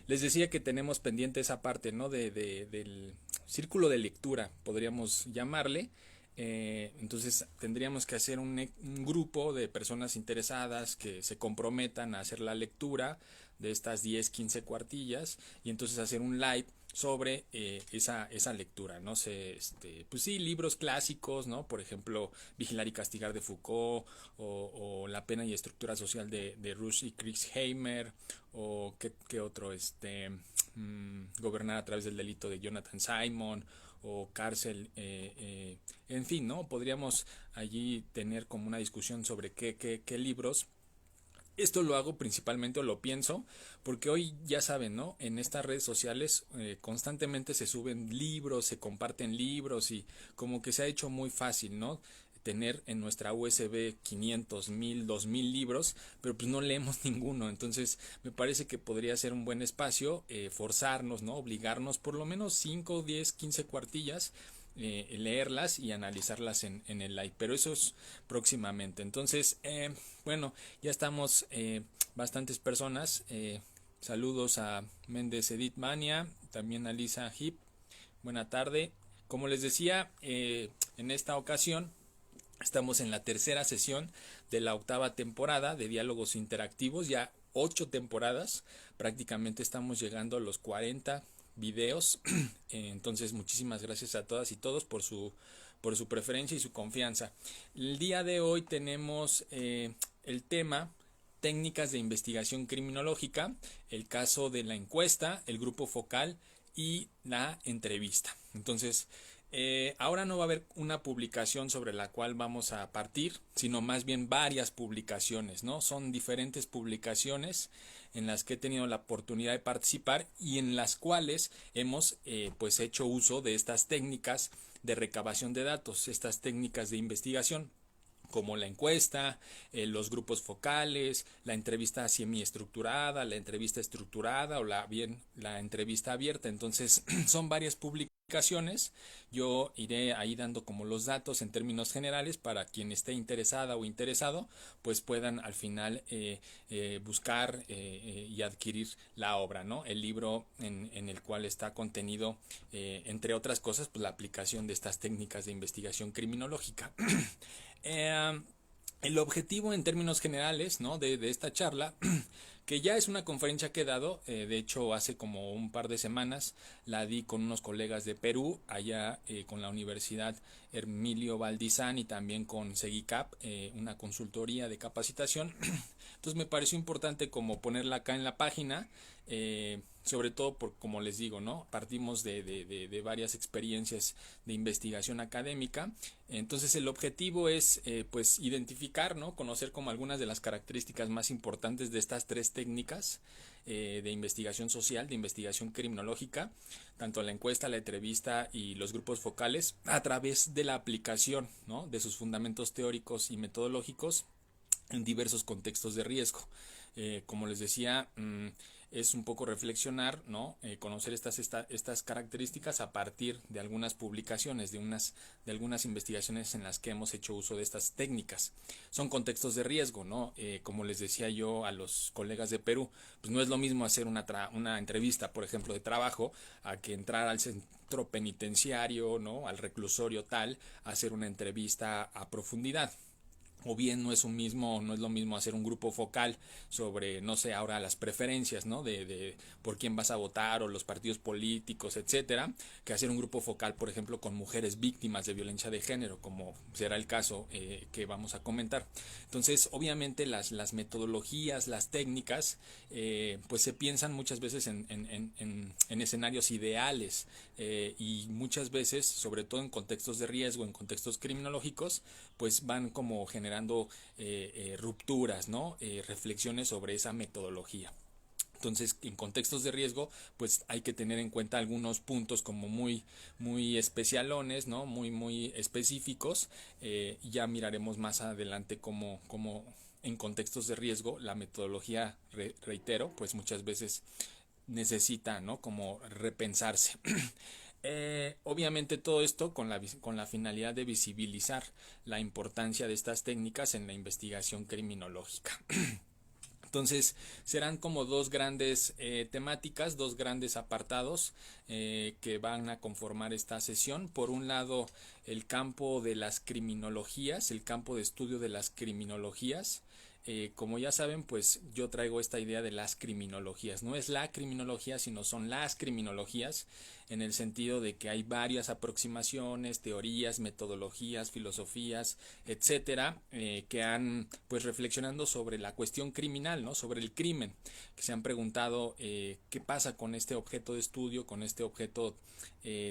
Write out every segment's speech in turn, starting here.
Les decía que tenemos pendiente esa parte, ¿no? Del círculo de lectura, podríamos llamarle. Entonces tendríamos que hacer un grupo de personas interesadas que se comprometan a hacer la lectura de estas 10 15 cuartillas y entonces hacer un live sobre esa lectura, no sé, pues sí, libros clásicos, ¿no? Por ejemplo, Vigilar y Castigar de Foucault, o La pena y estructura social de Rush y Chris Heimer, o qué otro, Gobernar a través del delito de Jonathan Simon, o Cárcel, en fin, ¿no? Podríamos allí tener como una discusión sobre qué libros. Esto lo hago principalmente o lo pienso porque hoy ya saben, ¿no? En estas redes sociales constantemente se suben libros, se comparten libros y como que se ha hecho muy fácil, ¿no? Tener en nuestra USB 500, 1000, 2000 libros, pero pues no leemos ninguno. Entonces me parece que podría ser un buen espacio forzarnos, ¿no? Obligarnos por lo menos 5, 10, 15 cuartillas, leerlas y analizarlas en el live, pero eso es próximamente. Entonces, bueno, ya estamos bastantes personas. Saludos a Méndez Edith Mania, también a Lisa Hip. Buena tarde. Como les decía, en esta ocasión estamos en la tercera sesión de la octava temporada de Diálogos Interactivos, ya 8 temporadas, prácticamente estamos llegando a los 40 videos. Entonces muchísimas gracias a todas y todos por su preferencia y su confianza. El día de hoy tenemos el tema técnicas de investigación criminológica, el caso de la encuesta, el grupo focal y la entrevista. Entonces, ahora no va a haber una publicación sobre la cual vamos a partir, sino más bien varias publicaciones, ¿no? Son diferentes publicaciones en las que he tenido la oportunidad de participar y en las cuales hemos pues hecho uso de estas técnicas de recabación de datos, estas técnicas de investigación como la encuesta, los grupos focales, la entrevista semiestructurada, la entrevista estructurada o la entrevista abierta. Entonces son varias publicaciones. Yo iré ahí dando como los datos en términos generales para quien esté interesada o interesado, pues puedan al final buscar y adquirir la obra, ¿no? El libro en el cual está contenido, entre otras cosas, pues la aplicación de estas técnicas de investigación criminológica. Eh, el objetivo en términos generales, ¿no? de esta charla, que ya es una conferencia que he dado, de hecho hace como un par de semanas la di con unos colegas de Perú, allá con la Universidad Hermilio Valdizán y también con Seguicap, una consultoría de capacitación. Entonces me pareció importante como ponerla acá en la página, sobre todo por, como les digo, ¿no? Partimos de varias experiencias de investigación académica. Entonces el objetivo es pues identificar, ¿no? Conocer como algunas de las características más importantes de estas tres técnicas de investigación social, de investigación criminológica, tanto la encuesta, la entrevista y los grupos focales, a través de la aplicación, ¿no? De sus fundamentos teóricos y metodológicos en diversos contextos de riesgo. Como les decía, es un poco reflexionar, ¿no? Conocer estas características a partir de algunas publicaciones, de algunas investigaciones en las que hemos hecho uso de estas técnicas. Son contextos de riesgo, ¿no? Como les decía yo a los colegas de Perú, pues no es lo mismo hacer una entrevista, por ejemplo, de trabajo, a que entrar al centro penitenciario, ¿no? Al reclusorio tal, a hacer una entrevista a profundidad. O bien no es lo mismo hacer un grupo focal sobre, no sé, ahora las preferencias, ¿no? De por quién vas a votar o los partidos políticos, etcétera, que hacer un grupo focal, por ejemplo, con mujeres víctimas de violencia de género, como será el caso que vamos a comentar. Entonces, obviamente las metodologías, las técnicas, pues se piensan muchas veces en escenarios ideales, y muchas veces, sobre todo en contextos de riesgo, en contextos criminológicos, pues van como generando rupturas, ¿no? Reflexiones sobre esa metodología. Entonces, en contextos de riesgo, pues hay que tener en cuenta algunos puntos como muy especialones, ¿no? Muy específicos. Ya miraremos más adelante cómo en contextos de riesgo la metodología, reitero, pues muchas veces necesita, ¿no? Como repensarse. Obviamente todo esto con la finalidad de visibilizar la importancia de estas técnicas en la investigación criminológica. Entonces serán como dos grandes temáticas, dos grandes apartados que van a conformar esta sesión. Por un lado, el campo de las criminologías, el campo de estudio de las criminologías. Como ya saben, pues yo traigo esta idea de las criminologías. No es la criminología, sino son las criminologías, en el sentido de que hay varias aproximaciones, teorías, metodologías, filosofías, etcétera, que han pues reflexionando sobre la cuestión criminal, ¿no? Sobre el crimen, que se han preguntado qué pasa con este objeto de estudio, con este objeto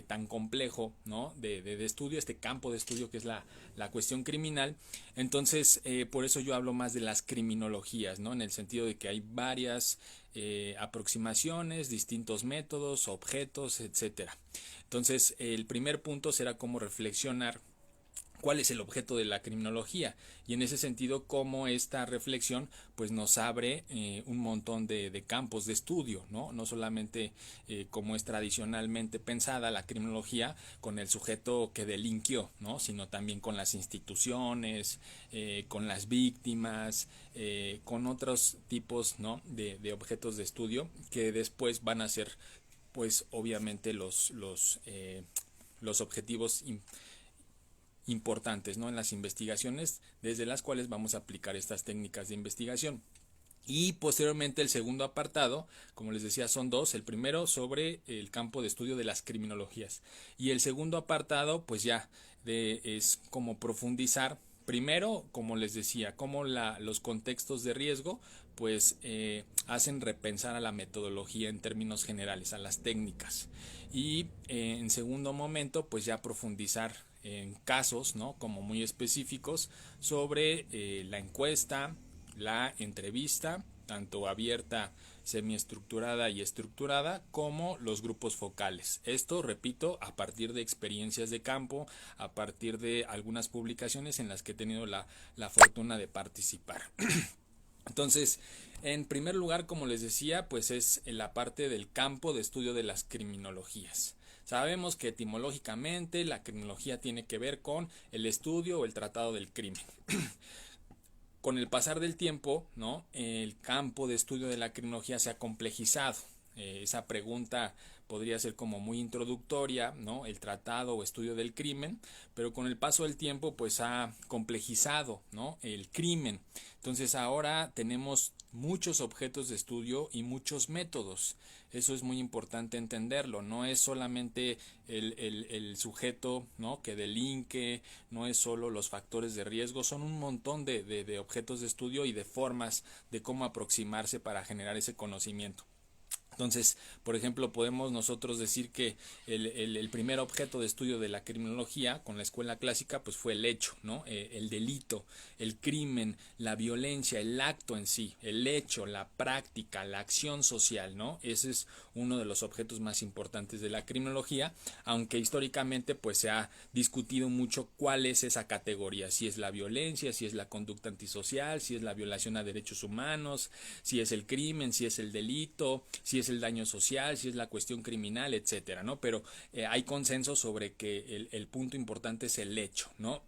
tan complejo, ¿no? de estudio, este campo de estudio que es la cuestión criminal. Entonces, por eso yo hablo más de las criminologías, ¿no? En el sentido de que hay varias aproximaciones, distintos métodos, objetos, etcétera. Entonces, el primer punto será cómo reflexionar cuál es el objeto de la criminología, y en ese sentido cómo esta reflexión pues nos abre un montón de campos de estudio, no solamente como es tradicionalmente pensada la criminología con el sujeto que delinquió, ¿no? Sino también con las instituciones, con las víctimas, con otros tipos, ¿no? de objetos de estudio que después van a ser pues obviamente los objetivos importantes, ¿no? En las investigaciones desde las cuales vamos a aplicar estas técnicas de investigación. Y posteriormente el segundo apartado, como les decía, son dos. El primero sobre el campo de estudio de las criminologías. Y el segundo apartado, pues ya es como profundizar. Primero, como les decía, cómo los contextos de riesgo pues hacen repensar a la metodología en términos generales, a las técnicas. Y en segundo momento, pues ya profundizar en casos, ¿no? Como muy específicos sobre la encuesta, la entrevista, tanto abierta, semiestructurada y estructurada, como los grupos focales. Esto, repito, a partir de experiencias de campo, a partir de algunas publicaciones en las que he tenido la fortuna de participar. Entonces, en primer lugar, como les decía, pues es la parte del campo de estudio de las criminologías. Sabemos que etimológicamente la criminología tiene que ver con el estudio o el tratado del crimen. Con el pasar del tiempo, ¿no? El campo de estudio de la criminología se ha complejizado. Esa pregunta podría ser como muy introductoria, ¿no? El tratado o estudio del crimen, pero con el paso del tiempo pues ha complejizado, ¿no? El crimen. Entonces ahora tenemos muchos objetos de estudio y muchos métodos. Eso es muy importante entenderlo. No es solamente el sujeto, ¿no? Que delinque, no es solo los factores de riesgo, son un montón de objetos de estudio y de formas de cómo aproximarse para generar ese conocimiento. Entonces, por ejemplo, podemos nosotros decir que el primer objeto de estudio de la criminología con la escuela clásica pues fue el hecho, ¿no? El delito, el crimen, la violencia, el acto en sí, el hecho, la práctica, la acción social, ¿no? Ese es uno de los objetos más importantes de la criminología, aunque históricamente pues se ha discutido mucho cuál es esa categoría, si es la violencia, si es la conducta antisocial, si es la violación a derechos humanos, si es el crimen, si es el delito, si es el daño social, si es la cuestión criminal, etcétera, ¿no? Pero hay consenso sobre que el punto importante es el hecho, ¿no?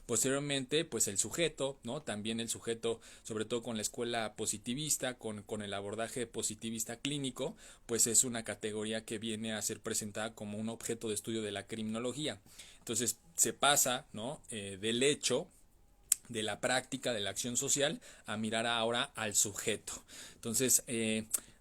Posteriormente, pues el sujeto, ¿no? También el sujeto, sobre todo con la escuela positivista, con el abordaje positivista clínico, pues es una categoría que viene a ser presentada como un objeto de estudio de la criminología. Entonces se pasa, ¿no? Del hecho, de la práctica, de la acción social, a mirar ahora al sujeto. Entonces,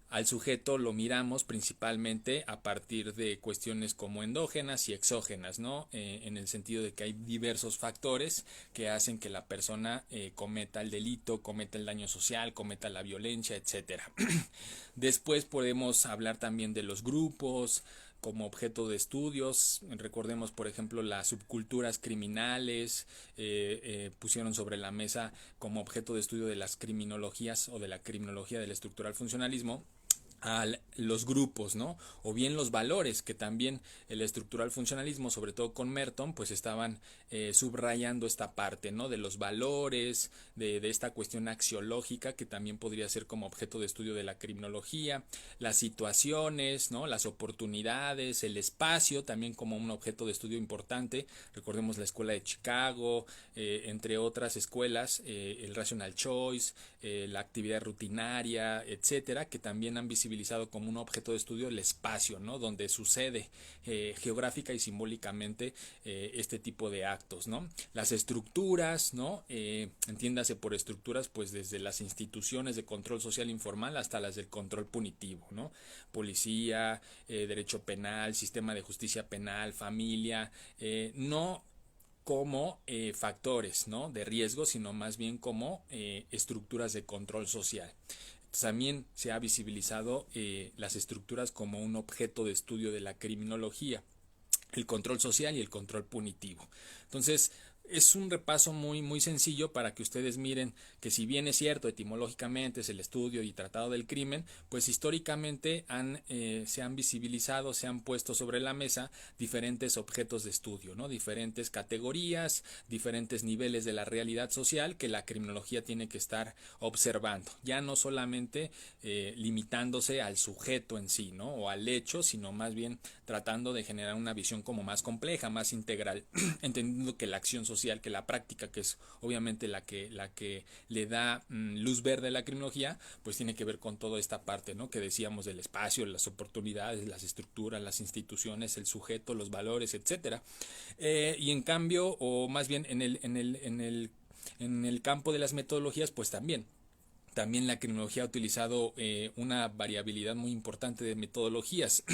al sujeto lo miramos principalmente a partir de cuestiones como endógenas y exógenas, ¿no? En el sentido de que hay diversos factores que hacen que la persona cometa el delito, cometa el daño social, cometa la violencia, etcétera. Después podemos hablar también de los grupos como objeto de estudios. Recordemos, por ejemplo, las subculturas criminales, pusieron sobre la mesa como objeto de estudio de las criminologías o de la criminología del estructural funcionalismo a los grupos, ¿no? O bien los valores, que también el estructural funcionalismo, sobre todo con Merton, pues estaban subrayando esta parte, ¿no? De los valores, de esta cuestión axiológica, que también podría ser como objeto de estudio de la criminología, las situaciones, ¿no? Las oportunidades, el espacio, también como un objeto de estudio importante. Recordemos la escuela de Chicago, entre otras escuelas, el Rational Choice, la actividad rutinaria, etcétera, que también han visibilizado como un objeto de estudio el espacio, ¿no? Donde sucede geográfica y simbólicamente este tipo de actos, ¿no? Las estructuras, ¿no? Entiéndase por estructuras, pues desde las instituciones de control social informal hasta las del control punitivo, ¿no? Policía, derecho penal, sistema de justicia penal, familia, no como factores, ¿no? De riesgo, sino más bien como estructuras de control social. También se ha visibilizado las estructuras como un objeto de estudio de la criminología, el control social y el control punitivo. Entonces, es un repaso muy sencillo para que ustedes miren que, si bien es cierto, etimológicamente es el estudio y tratado del crimen, pues históricamente se han visibilizado, se han puesto sobre la mesa diferentes objetos de estudio, ¿no? Diferentes categorías, diferentes niveles de la realidad social que la criminología tiene que estar observando, ya no solamente limitándose al sujeto en sí, ¿no? O al hecho, sino más bien tratando de generar una visión como más compleja, más integral, entendiendo que la acción social, que la práctica, que es obviamente la que le da luz verde a la criminología, pues tiene que ver con toda esta parte, ¿no? Que decíamos del espacio, las oportunidades, las estructuras, las instituciones, el sujeto, los valores, etcétera. Y en cambio, o más bien en el campo de las metodologías, pues también la criminología ha utilizado una variabilidad muy importante de metodologías,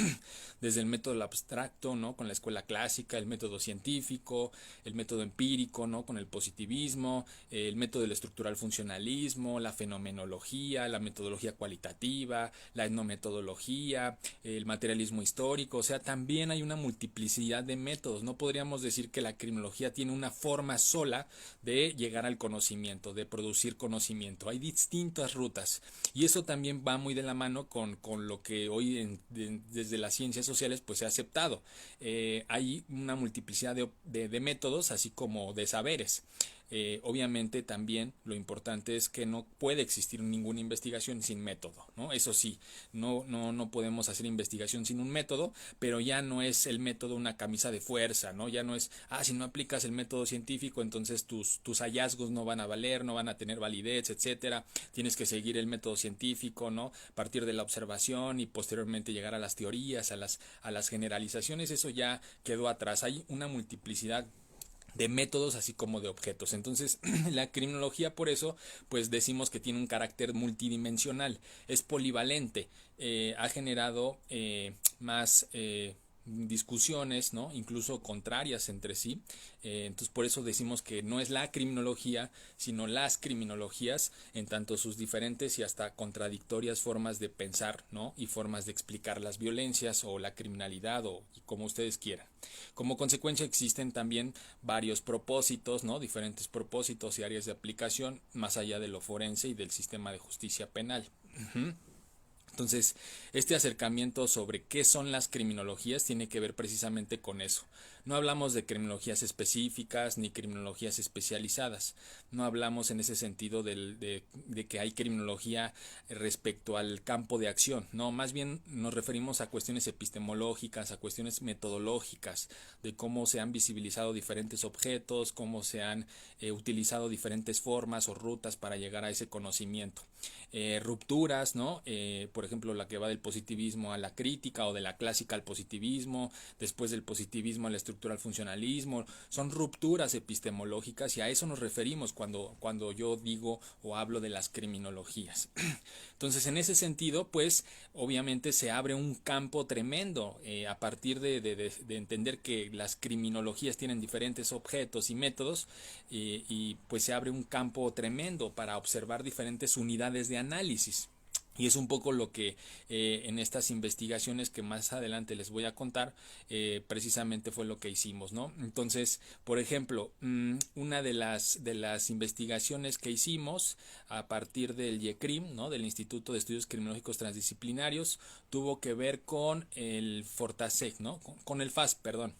desde el método abstracto, ¿no? Con la escuela clásica, el método científico, el método empírico, ¿no? Con el positivismo, el método del estructural funcionalismo, la fenomenología, la metodología cualitativa, la etnometodología, el materialismo histórico. O sea, también hay una multiplicidad de métodos. No podríamos decir que la criminología tiene una forma sola de llegar al conocimiento, de producir conocimiento. Hay distintas rutas, y eso también va muy de la mano con lo que hoy desde las ciencias sociales pues se ha aceptado. Hay una multiplicidad de métodos, así como de saberes. Obviamente también lo importante es que no puede existir ninguna investigación sin método, ¿no? Eso sí, no podemos hacer investigación sin un método, pero ya no es el método una camisa de fuerza, ¿no? Ya no es, si no aplicas el método científico, entonces tus hallazgos no van a valer, no van a tener validez, etcétera. Tienes que seguir el método científico, ¿no? Partir de la observación y posteriormente llegar a las teorías, a las generalizaciones. Eso ya quedó atrás. Hay una multiplicidad de métodos así como de objetos. Entonces la criminología, por eso pues decimos que tiene un carácter multidimensional, es polivalente, ha generado más discusiones, ¿no? Incluso contrarias entre sí. Entonces por eso decimos que no es la criminología, sino las criminologías, en tanto sus diferentes y hasta contradictorias formas de pensar, ¿no? Y formas de explicar las violencias o la criminalidad, o como ustedes quieran. Como consecuencia existen también varios propósitos, ¿no? Diferentes propósitos y áreas de aplicación más allá de lo forense y del sistema de justicia penal. Entonces, este acercamiento sobre qué son las criminologías tiene que ver precisamente con eso. No hablamos de criminologías específicas ni criminologías especializadas. No hablamos en ese sentido de que hay criminología respecto al campo de acción. No, más bien nos referimos a cuestiones epistemológicas, a cuestiones metodológicas, de cómo se han visibilizado diferentes objetos, cómo se han utilizado diferentes formas o rutas para llegar a ese conocimiento. Rupturas, ¿no? Por ejemplo, la que va del positivismo a la crítica, o de la clásica al positivismo, después del positivismo a la estructura al funcionalismo. Son rupturas epistemológicas, y a eso nos referimos cuando yo digo o hablo de las criminologías. Entonces, en ese sentido, pues obviamente se abre un campo tremendo a partir de entender que las criminologías tienen diferentes objetos y métodos, y pues se abre un campo tremendo para observar diferentes unidades de análisis. Y es un poco lo que en estas investigaciones que más adelante les voy a contar, precisamente fue lo que hicimos, ¿no? Entonces, por ejemplo, una de las investigaciones que hicimos a partir del IECRIM, ¿no? Del Instituto de Estudios Criminológicos Transdisciplinarios, tuvo que ver con el Fortasec, ¿no? Con el FASP, perdón,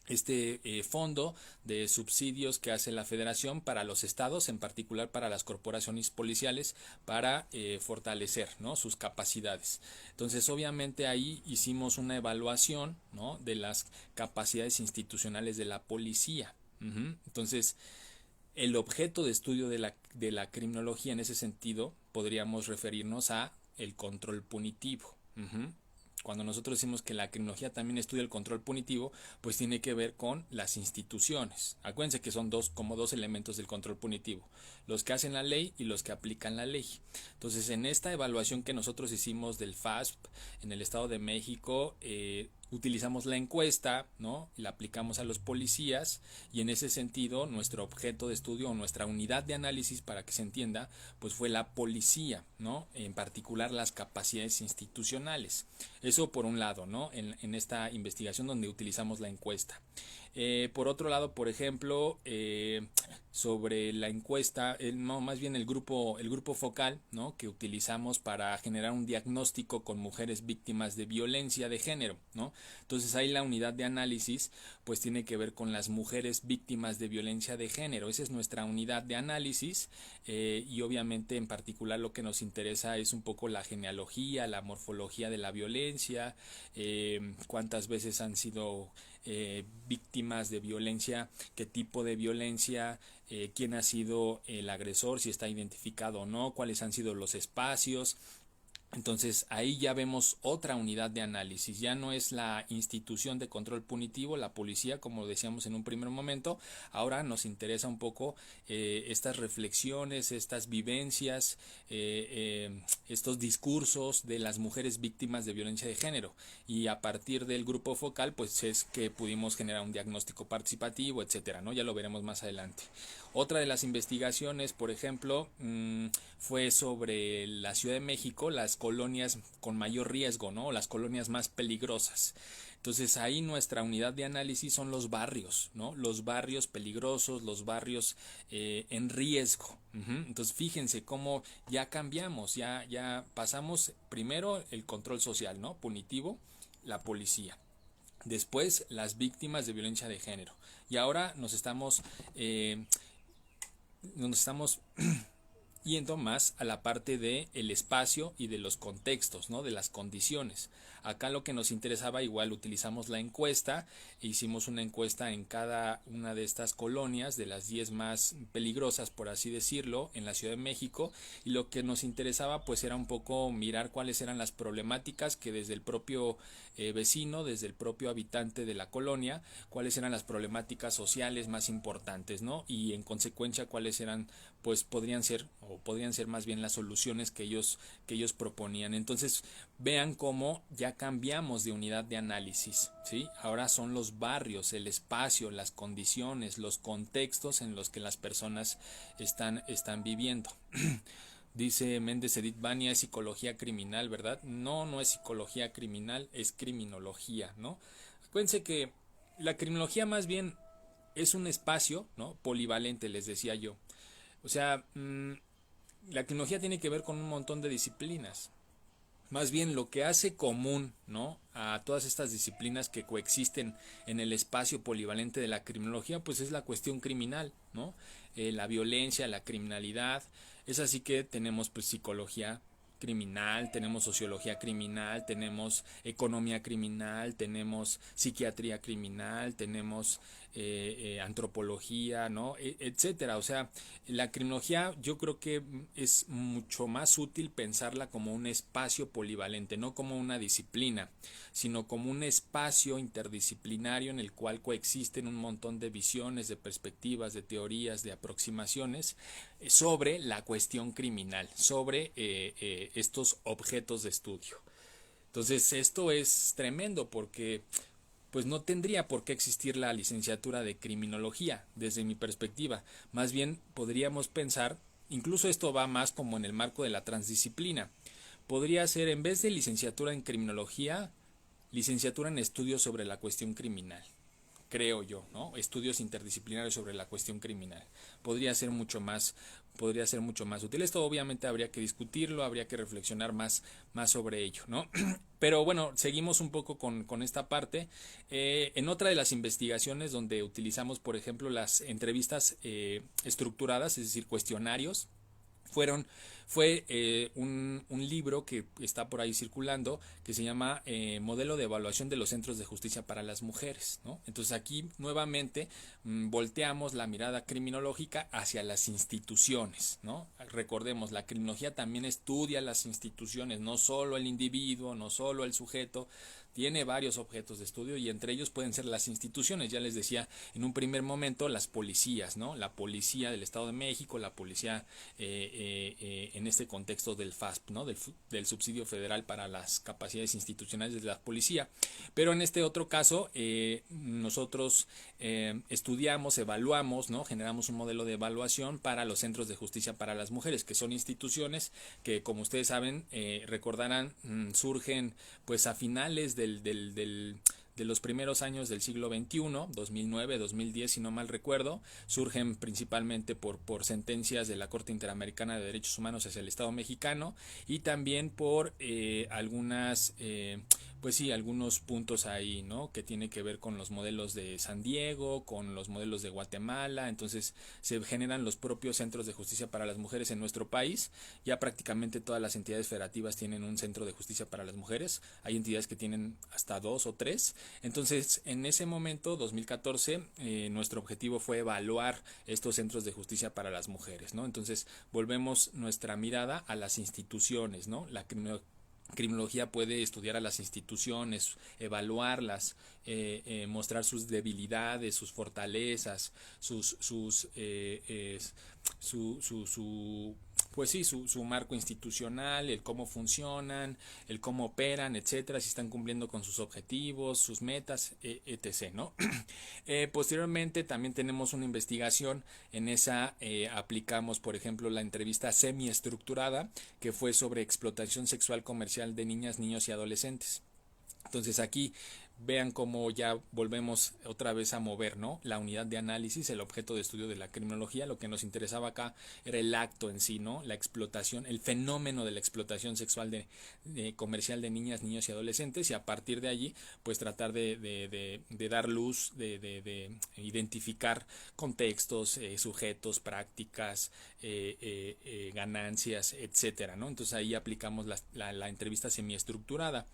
este fondo de subsidios que hace la federación para los estados, en particular para las corporaciones policiales, para fortalecer, ¿no? Sus capacidades. Entonces, obviamente ahí hicimos una evaluación, ¿no? De las capacidades institucionales de la policía. Entonces, el objeto de estudio de la criminología en ese sentido podríamos referirnos a el control punitivo. Cuando nosotros decimos que la criminología también estudia el control punitivo, pues tiene que ver con las instituciones. Acuérdense que son como dos elementos del control punitivo, los que hacen la ley y los que aplican la ley. Entonces, en esta evaluación que nosotros hicimos del FASP en el Estado de México, utilizamos la encuesta, ¿no? La aplicamos a los policías, y en ese sentido nuestro objeto de estudio o nuestra unidad de análisis, para que se entienda, pues fue la policía, ¿no? En particular las capacidades institucionales. Eso por un lado, ¿no? En esta investigación donde utilizamos la encuesta. Por otro lado, por ejemplo, sobre la encuesta, no, más bien el grupo focal, ¿no? Que utilizamos para generar un diagnóstico con mujeres víctimas de violencia de género, ¿no? Entonces ahí la unidad de análisis pues tiene que ver con las mujeres víctimas de violencia de género. Esa es nuestra unidad de análisis, y obviamente en particular lo que nos interesa es un poco la genealogía, la morfología de la violencia, cuántas veces han sido víctimas de violencia, qué tipo de violencia, quién ha sido el agresor, si está identificado o no, cuáles han sido los espacios. Entonces ahí ya vemos otra unidad de análisis, ya no es la institución de control punitivo, la policía, como decíamos en un primer momento. Ahora nos interesa un poco estas reflexiones, estas vivencias, estos discursos de las mujeres víctimas de violencia de género, y a partir del grupo focal pues es que pudimos generar un diagnóstico participativo, etcétera, ¿no? Ya lo veremos más adelante. Otra de las investigaciones, por ejemplo, fue sobre la Ciudad de México, las colonias con mayor riesgo, ¿no? Las colonias más peligrosas. Entonces ahí nuestra unidad de análisis son los barrios, ¿no? Los barrios peligrosos, los barrios en riesgo. Entonces fíjense cómo ya cambiamos, ya pasamos primero el control social, ¿no? Punitivo, la policía. Después las víctimas de violencia de género. Y ahora nos estamos yendo más a la parte de el espacio y de los contextos, ¿no? De las condiciones. Acá lo que nos interesaba, igual utilizamos la encuesta, e hicimos una encuesta en cada una de estas colonias, de las 10 más peligrosas, por así decirlo, en la Ciudad de México, y lo que nos interesaba pues era un poco mirar cuáles eran las problemáticas que desde el propio vecino, desde el propio habitante de la colonia, cuáles eran las problemáticas sociales más importantes, ¿no? Y en consecuencia cuáles eran, pues podrían ser más bien las soluciones que ellos proponían. Entonces vean cómo ya cambiamos de unidad de análisis, ¿sí? Ahora son los barrios, el espacio, las condiciones, los contextos en los que las personas están viviendo. Dice Méndez Edith Bania, es psicología criminal, ¿verdad? No, no es psicología criminal, es criminología, ¿no? Acuérdense que la criminología más bien es un espacio, ¿no? Polivalente, les decía yo. O sea, la criminología tiene que ver con un montón de disciplinas. Más bien lo que hace común, ¿no? A todas estas disciplinas que coexisten en el espacio polivalente de la criminología, pues es la cuestión criminal, ¿no? La violencia, la criminalidad. Es así que tenemos pues psicología criminal, tenemos sociología criminal, tenemos economía criminal, tenemos psiquiatría criminal, tenemos antropología, ¿no? Etcétera. O sea, la criminología yo creo que es mucho más útil pensarla como un espacio polivalente, no como una disciplina, sino como un espacio interdisciplinario en el cual coexisten un montón de visiones, de perspectivas, de teorías, de aproximaciones sobre la cuestión criminal, sobre estos objetos de estudio. Entonces esto es tremendo porque pues no tendría por qué existir la licenciatura de criminología desde mi perspectiva. Más bien podríamos pensar, incluso esto va más como en el marco de la transdisciplina, podría ser, en vez de licenciatura en criminología, licenciatura en estudios sobre la cuestión criminal, creo yo, ¿no? Estudios interdisciplinarios sobre la cuestión criminal. Podría ser mucho más útil. Esto obviamente habría que discutirlo, habría que reflexionar más sobre ello, ¿no? Pero bueno, seguimos un poco con esta parte. En otra de las investigaciones donde utilizamos, por ejemplo, las entrevistas estructuradas, es decir, cuestionarios, fue un libro que está por ahí circulando que se llama Modelo de Evaluación de los Centros de Justicia para las Mujeres, ¿no? Entonces aquí nuevamente volteamos la mirada criminológica hacia las instituciones, ¿no? Recordemos, la criminología también estudia las instituciones, no solo el individuo, no solo el sujeto, tiene varios objetos de estudio y entre ellos pueden ser las instituciones. Ya les decía en un primer momento las policías, ¿no? La policía del Estado de México, la policía en este contexto del FASP, ¿no? Del subsidio federal para las capacidades institucionales de la policía. Pero en este otro caso nosotros estudiamos, evaluamos, ¿no? Generamos un modelo de evaluación para los centros de justicia para las mujeres, que son instituciones que, como ustedes saben, recordarán, surgen pues a finales de los primeros años del siglo XXI, 2009, 2010, si no mal recuerdo, surgen principalmente por sentencias de la Corte Interamericana de Derechos Humanos hacia el Estado mexicano y también por pues sí, algunos puntos ahí, ¿no? Que tiene que ver con los modelos de San Diego, con los modelos de Guatemala. Entonces se generan los propios centros de justicia para las mujeres en nuestro país. Ya prácticamente todas las entidades federativas tienen un centro de justicia para las mujeres. Hay entidades que tienen hasta 2 o 3. Entonces, en ese momento, 2014, nuestro objetivo fue evaluar estos centros de justicia para las mujeres, ¿no? Entonces, volvemos nuestra mirada a las instituciones, ¿no? La criminología puede estudiar a las instituciones, evaluarlas, mostrar sus debilidades, sus fortalezas, pues sí, su marco institucional, el cómo funcionan, el cómo operan, etcétera, si están cumpliendo con sus objetivos, sus metas, etc., ¿no? Posteriormente también tenemos una investigación, en esa aplicamos, por ejemplo, la entrevista semiestructurada, que fue sobre explotación sexual comercial de niñas, niños y adolescentes. Entonces aquí vean cómo ya volvemos otra vez a mover, ¿no? La unidad de análisis, el objeto de estudio de la criminología. Lo que nos interesaba acá era el acto en sí, ¿no? La explotación, el fenómeno de la explotación sexual comercial de niñas, niños y adolescentes, y a partir de allí pues tratar de dar luz, de identificar contextos, sujetos, prácticas, ganancias, etcétera, ¿no? Entonces ahí aplicamos la entrevista semiestructurada.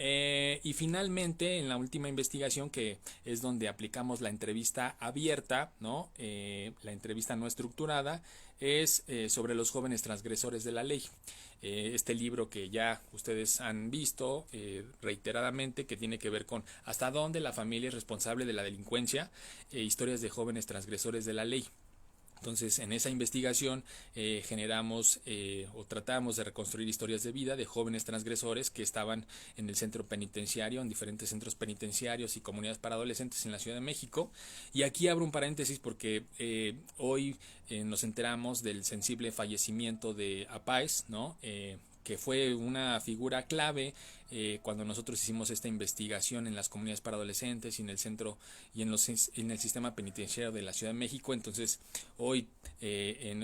Y finalmente, en la última investigación, que es donde aplicamos la entrevista abierta, ¿no? La entrevista no estructurada, es sobre los jóvenes transgresores de la ley. Este libro que ya ustedes han visto reiteradamente, que tiene que ver con hasta dónde la familia es responsable de la delincuencia, historias de jóvenes transgresores de la ley. Entonces, en esa investigación generamos o tratamos de reconstruir historias de vida de jóvenes transgresores que estaban en el centro penitenciario, en diferentes centros penitenciarios y comunidades para adolescentes en la Ciudad de México. Y aquí abro un paréntesis porque hoy nos enteramos del sensible fallecimiento de Apáez, ¿no? Que fue una figura clave cuando nosotros hicimos esta investigación en las comunidades para adolescentes y en el centro y en el sistema penitenciario de la Ciudad de México. Entonces hoy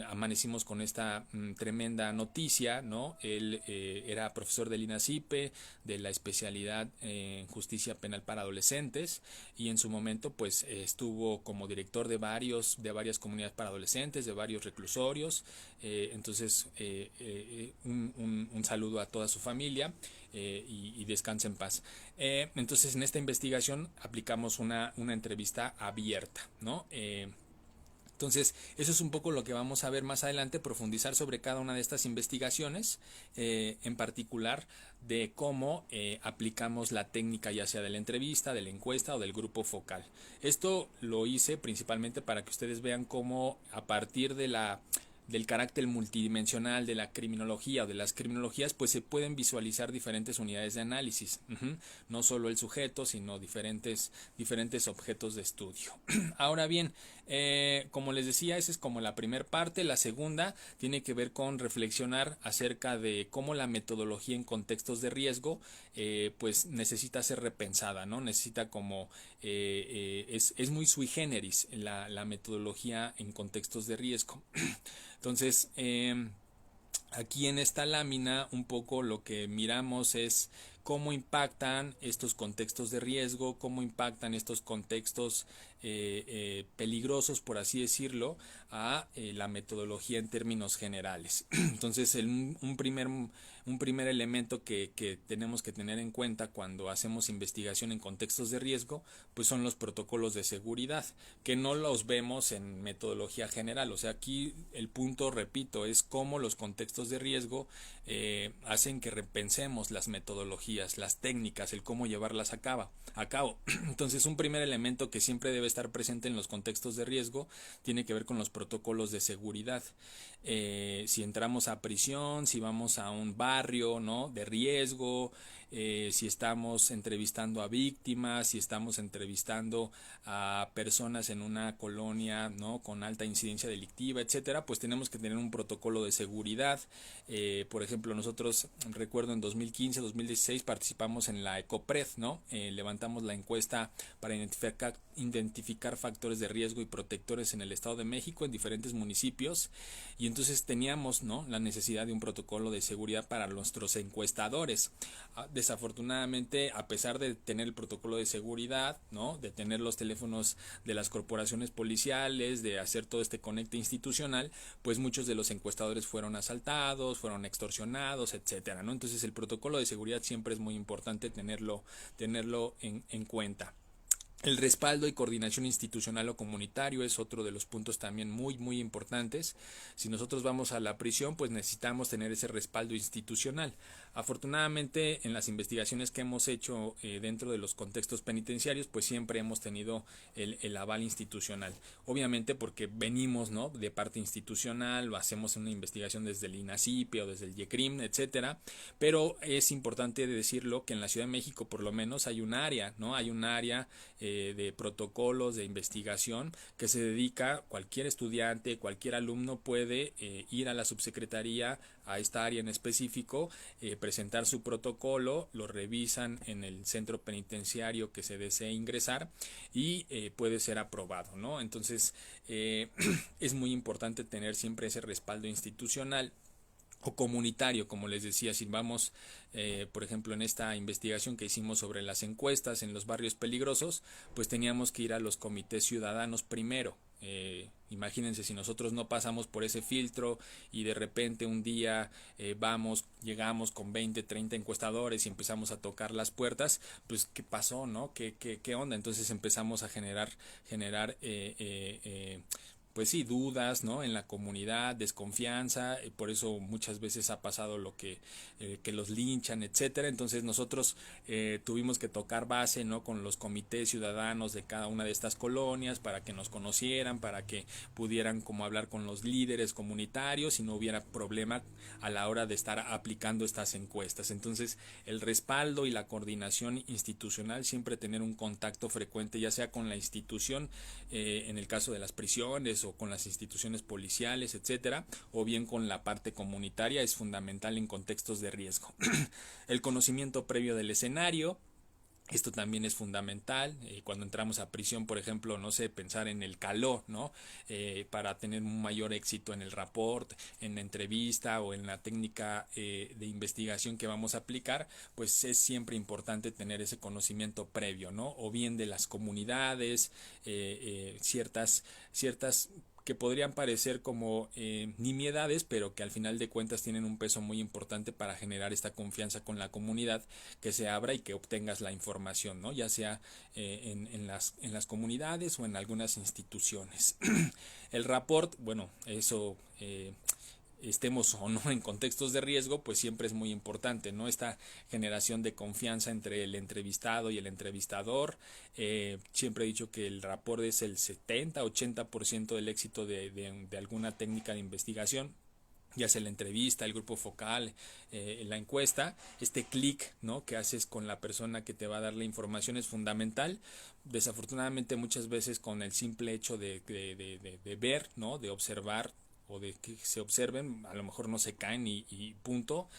amanecimos con esta tremenda noticia, ¿no? Él era profesor del INACIPE, de la especialidad en justicia penal para adolescentes, y en su momento pues estuvo como director de varias comunidades para adolescentes, de varios reclusorios. Entonces un saludo a toda su familia y descanse en paz. Entonces en esta investigación aplicamos una entrevista abierta, ¿no? Entonces, eso es un poco lo que vamos a ver más adelante, profundizar sobre cada una de estas investigaciones, en particular de cómo aplicamos la técnica ya sea de la entrevista, de la encuesta o del grupo focal. Esto lo hice principalmente para que ustedes vean cómo a partir de la del carácter multidimensional de la criminología o de las criminologías, pues se pueden visualizar diferentes unidades de análisis, no solo el sujeto, sino diferentes objetos de estudio. Ahora bien, como les decía, esa es como la primera parte. La segunda tiene que ver con reflexionar acerca de cómo la metodología en contextos de riesgo pues necesita ser repensada, ¿no? Necesita como es muy sui generis la metodología en contextos de riesgo. Entonces, aquí en esta lámina un poco lo que miramos es cómo impactan estos contextos de riesgo, cómo impactan estos contextos peligrosos, por así decirlo, a la metodología en términos generales. Entonces, un primer elemento que tenemos que tener en cuenta cuando hacemos investigación en contextos de riesgo, pues son los protocolos de seguridad, que no los vemos en metodología general. O sea, aquí el punto, repito, es cómo los contextos de riesgo hacen que repensemos las metodologías, las técnicas, el cómo llevarlas a cabo. Entonces, un primer elemento que siempre debe estar presente en los contextos de riesgo tiene que ver con los protocolos de seguridad. Si entramos a prisión, si vamos a un barrio, ¿no?, de riesgo, si estamos entrevistando a víctimas, si estamos entrevistando a personas en una colonia, ¿no?, con alta incidencia delictiva, etcétera, pues tenemos que tener un protocolo de seguridad. Por ejemplo, nosotros, recuerdo, en 2015, 2016 participamos en la ECOPRED, ¿no? Levantamos la encuesta para identificar factores de riesgo y protectores en el Estado de México, en diferentes municipios, y entonces teníamos, ¿no?, la necesidad de un protocolo de seguridad para nuestros encuestadores. Desafortunadamente, a pesar de tener el protocolo de seguridad, ¿no?, de tener los teléfonos de las corporaciones policiales, de hacer todo este conecte institucional, pues muchos de los encuestadores fueron asaltados, fueron extorsionados, etcétera, ¿no? Entonces, el protocolo de seguridad siempre es muy importante tenerlo en cuenta. El respaldo y coordinación institucional o comunitario es otro de los puntos también muy importantes. Si nosotros vamos a la prisión, pues necesitamos tener ese respaldo institucional. Afortunadamente, en las investigaciones que hemos hecho dentro de los contextos penitenciarios, pues siempre hemos tenido el aval institucional. Obviamente porque venimos, ¿no?, de parte institucional, o hacemos una investigación desde el INACIPE o desde el IECRIM, etcétera. Pero es importante decirlo que en la Ciudad de México, por lo menos, hay un área, ¿no? Hay un área de protocolos de investigación que se dedica, cualquier estudiante, cualquier alumno puede ir a la subsecretaría, a esta área en específico, presentar su protocolo, lo revisan en el centro penitenciario que se desee ingresar y puede ser aprobado, ¿no? Entonces, es muy importante tener siempre ese respaldo institucional o comunitario, como les decía. Si vamos, por ejemplo, en esta investigación que hicimos sobre las encuestas en los barrios peligrosos, pues teníamos que ir a los comités ciudadanos primero. Imagínense si nosotros no pasamos por ese filtro y de repente un día llegamos con 20, 30 encuestadores y empezamos a tocar las puertas, pues ¿qué pasó, no? ¿Qué onda? Entonces empezamos a generar pues sí, dudas, ¿no?, en la comunidad, desconfianza. Por eso muchas veces ha pasado lo que los linchan, etcétera. Entonces nosotros tuvimos que tocar base, ¿no?, con los comités ciudadanos de cada una de estas colonias para que nos conocieran, para que pudieran como hablar con los líderes comunitarios y no hubiera problema a la hora de estar aplicando estas encuestas. Entonces, el respaldo y la coordinación institucional, siempre tener un contacto frecuente, ya sea con la institución, en el caso de las prisiones, o con las instituciones policiales, etcétera, o bien con la parte comunitaria, es fundamental en contextos de riesgo. El conocimiento previo del escenario, esto también es fundamental. Cuando entramos a prisión, por ejemplo, no sé, pensar en el calor, ¿no? Para tener un mayor éxito en el rapport, en la entrevista o en la técnica de investigación que vamos a aplicar, pues es siempre importante tener ese conocimiento previo, ¿no? O bien de las comunidades, ciertas que podrían parecer como nimiedades, pero que al final de cuentas tienen un peso muy importante para generar esta confianza con la comunidad, que se abra y que obtengas la información, ¿no?, ya sea en las comunidades o en algunas instituciones. El rapport, bueno, eso estemos o no en contextos de riesgo, pues siempre es muy importante, ¿no? Esta generación de confianza entre el entrevistado y el entrevistador. Siempre he dicho que el rapport es el 70-80% del éxito de alguna técnica de investigación, ya sea la entrevista, el grupo focal, la encuesta. Este clic, ¿no?, que haces con la persona que te va a dar la información es fundamental. Desafortunadamente muchas veces con el simple hecho de ver, ¿no?, de observar o de que se observen, a lo mejor no se caen y punto.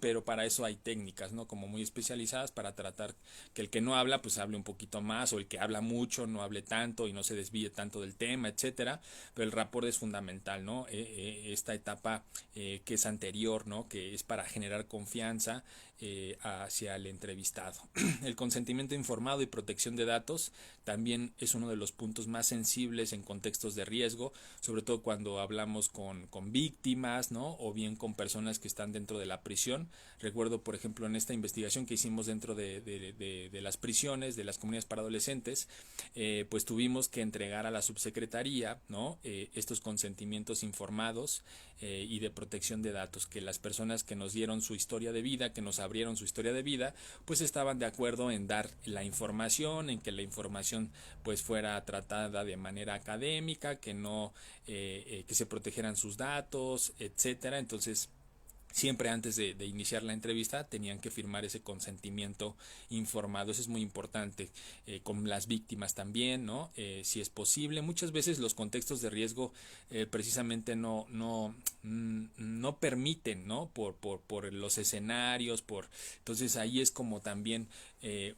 Pero para eso hay técnicas, ¿no?, como muy especializadas para tratar que el que no habla pues hable un poquito más, o el que habla mucho no hable tanto y no se desvíe tanto del tema, etcétera. Pero el rapport es fundamental, ¿no? Esta etapa que es anterior, ¿no?, que es para generar confianza hacia el entrevistado. El consentimiento informado y protección de datos también es uno de los puntos más sensibles en contextos de riesgo, sobre todo cuando hablamos con víctimas, ¿no?, o bien con personas que están dentro de la prisión. Recuerdo, por ejemplo, en esta investigación que hicimos dentro de las prisiones, de las comunidades para adolescentes, pues tuvimos que entregar a la subsecretaría, ¿no?, estos consentimientos informados y de protección de datos, que las personas que nos dieron su historia de vida, que nos abrieron su historia de vida, pues estaban de acuerdo en dar la información, en que la información pues fuera tratada de manera académica, que no que se protegieran sus datos, etcétera. Entonces siempre antes de iniciar la entrevista tenían que firmar ese consentimiento informado. Eso es muy importante, con las víctimas también, ¿no? Si es posible. Muchas veces los contextos de riesgo precisamente no permiten, ¿no? Por los escenarios, entonces ahí es como también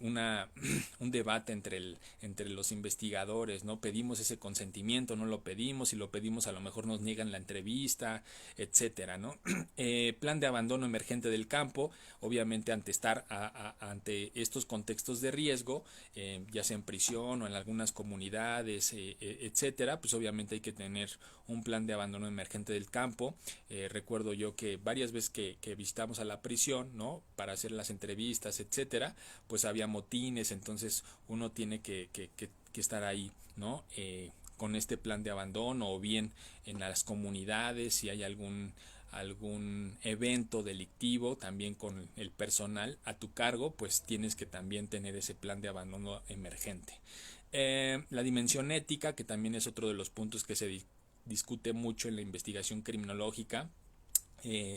un debate entre los investigadores, ¿no? Pedimos ese consentimiento, no lo pedimos, si lo pedimos a lo mejor nos niegan la entrevista, etcétera, ¿no? Plan de abandono emergente del campo, obviamente ante estos contextos de riesgo, ya sea en prisión o en algunas comunidades, etcétera, pues obviamente hay que tener un plan de abandono emergente del campo. Recuerdo yo que varias veces que visitamos a la prisión, ¿no?, para hacer las entrevistas, etcétera, pues había motines, entonces uno tiene que estar ahí, ¿no? Con este plan de abandono, o bien en las comunidades si hay algún evento delictivo también con el personal a tu cargo, pues tienes que también tener ese plan de abandono emergente. La dimensión ética, que también es otro de los puntos que se discute mucho en la investigación criminológica.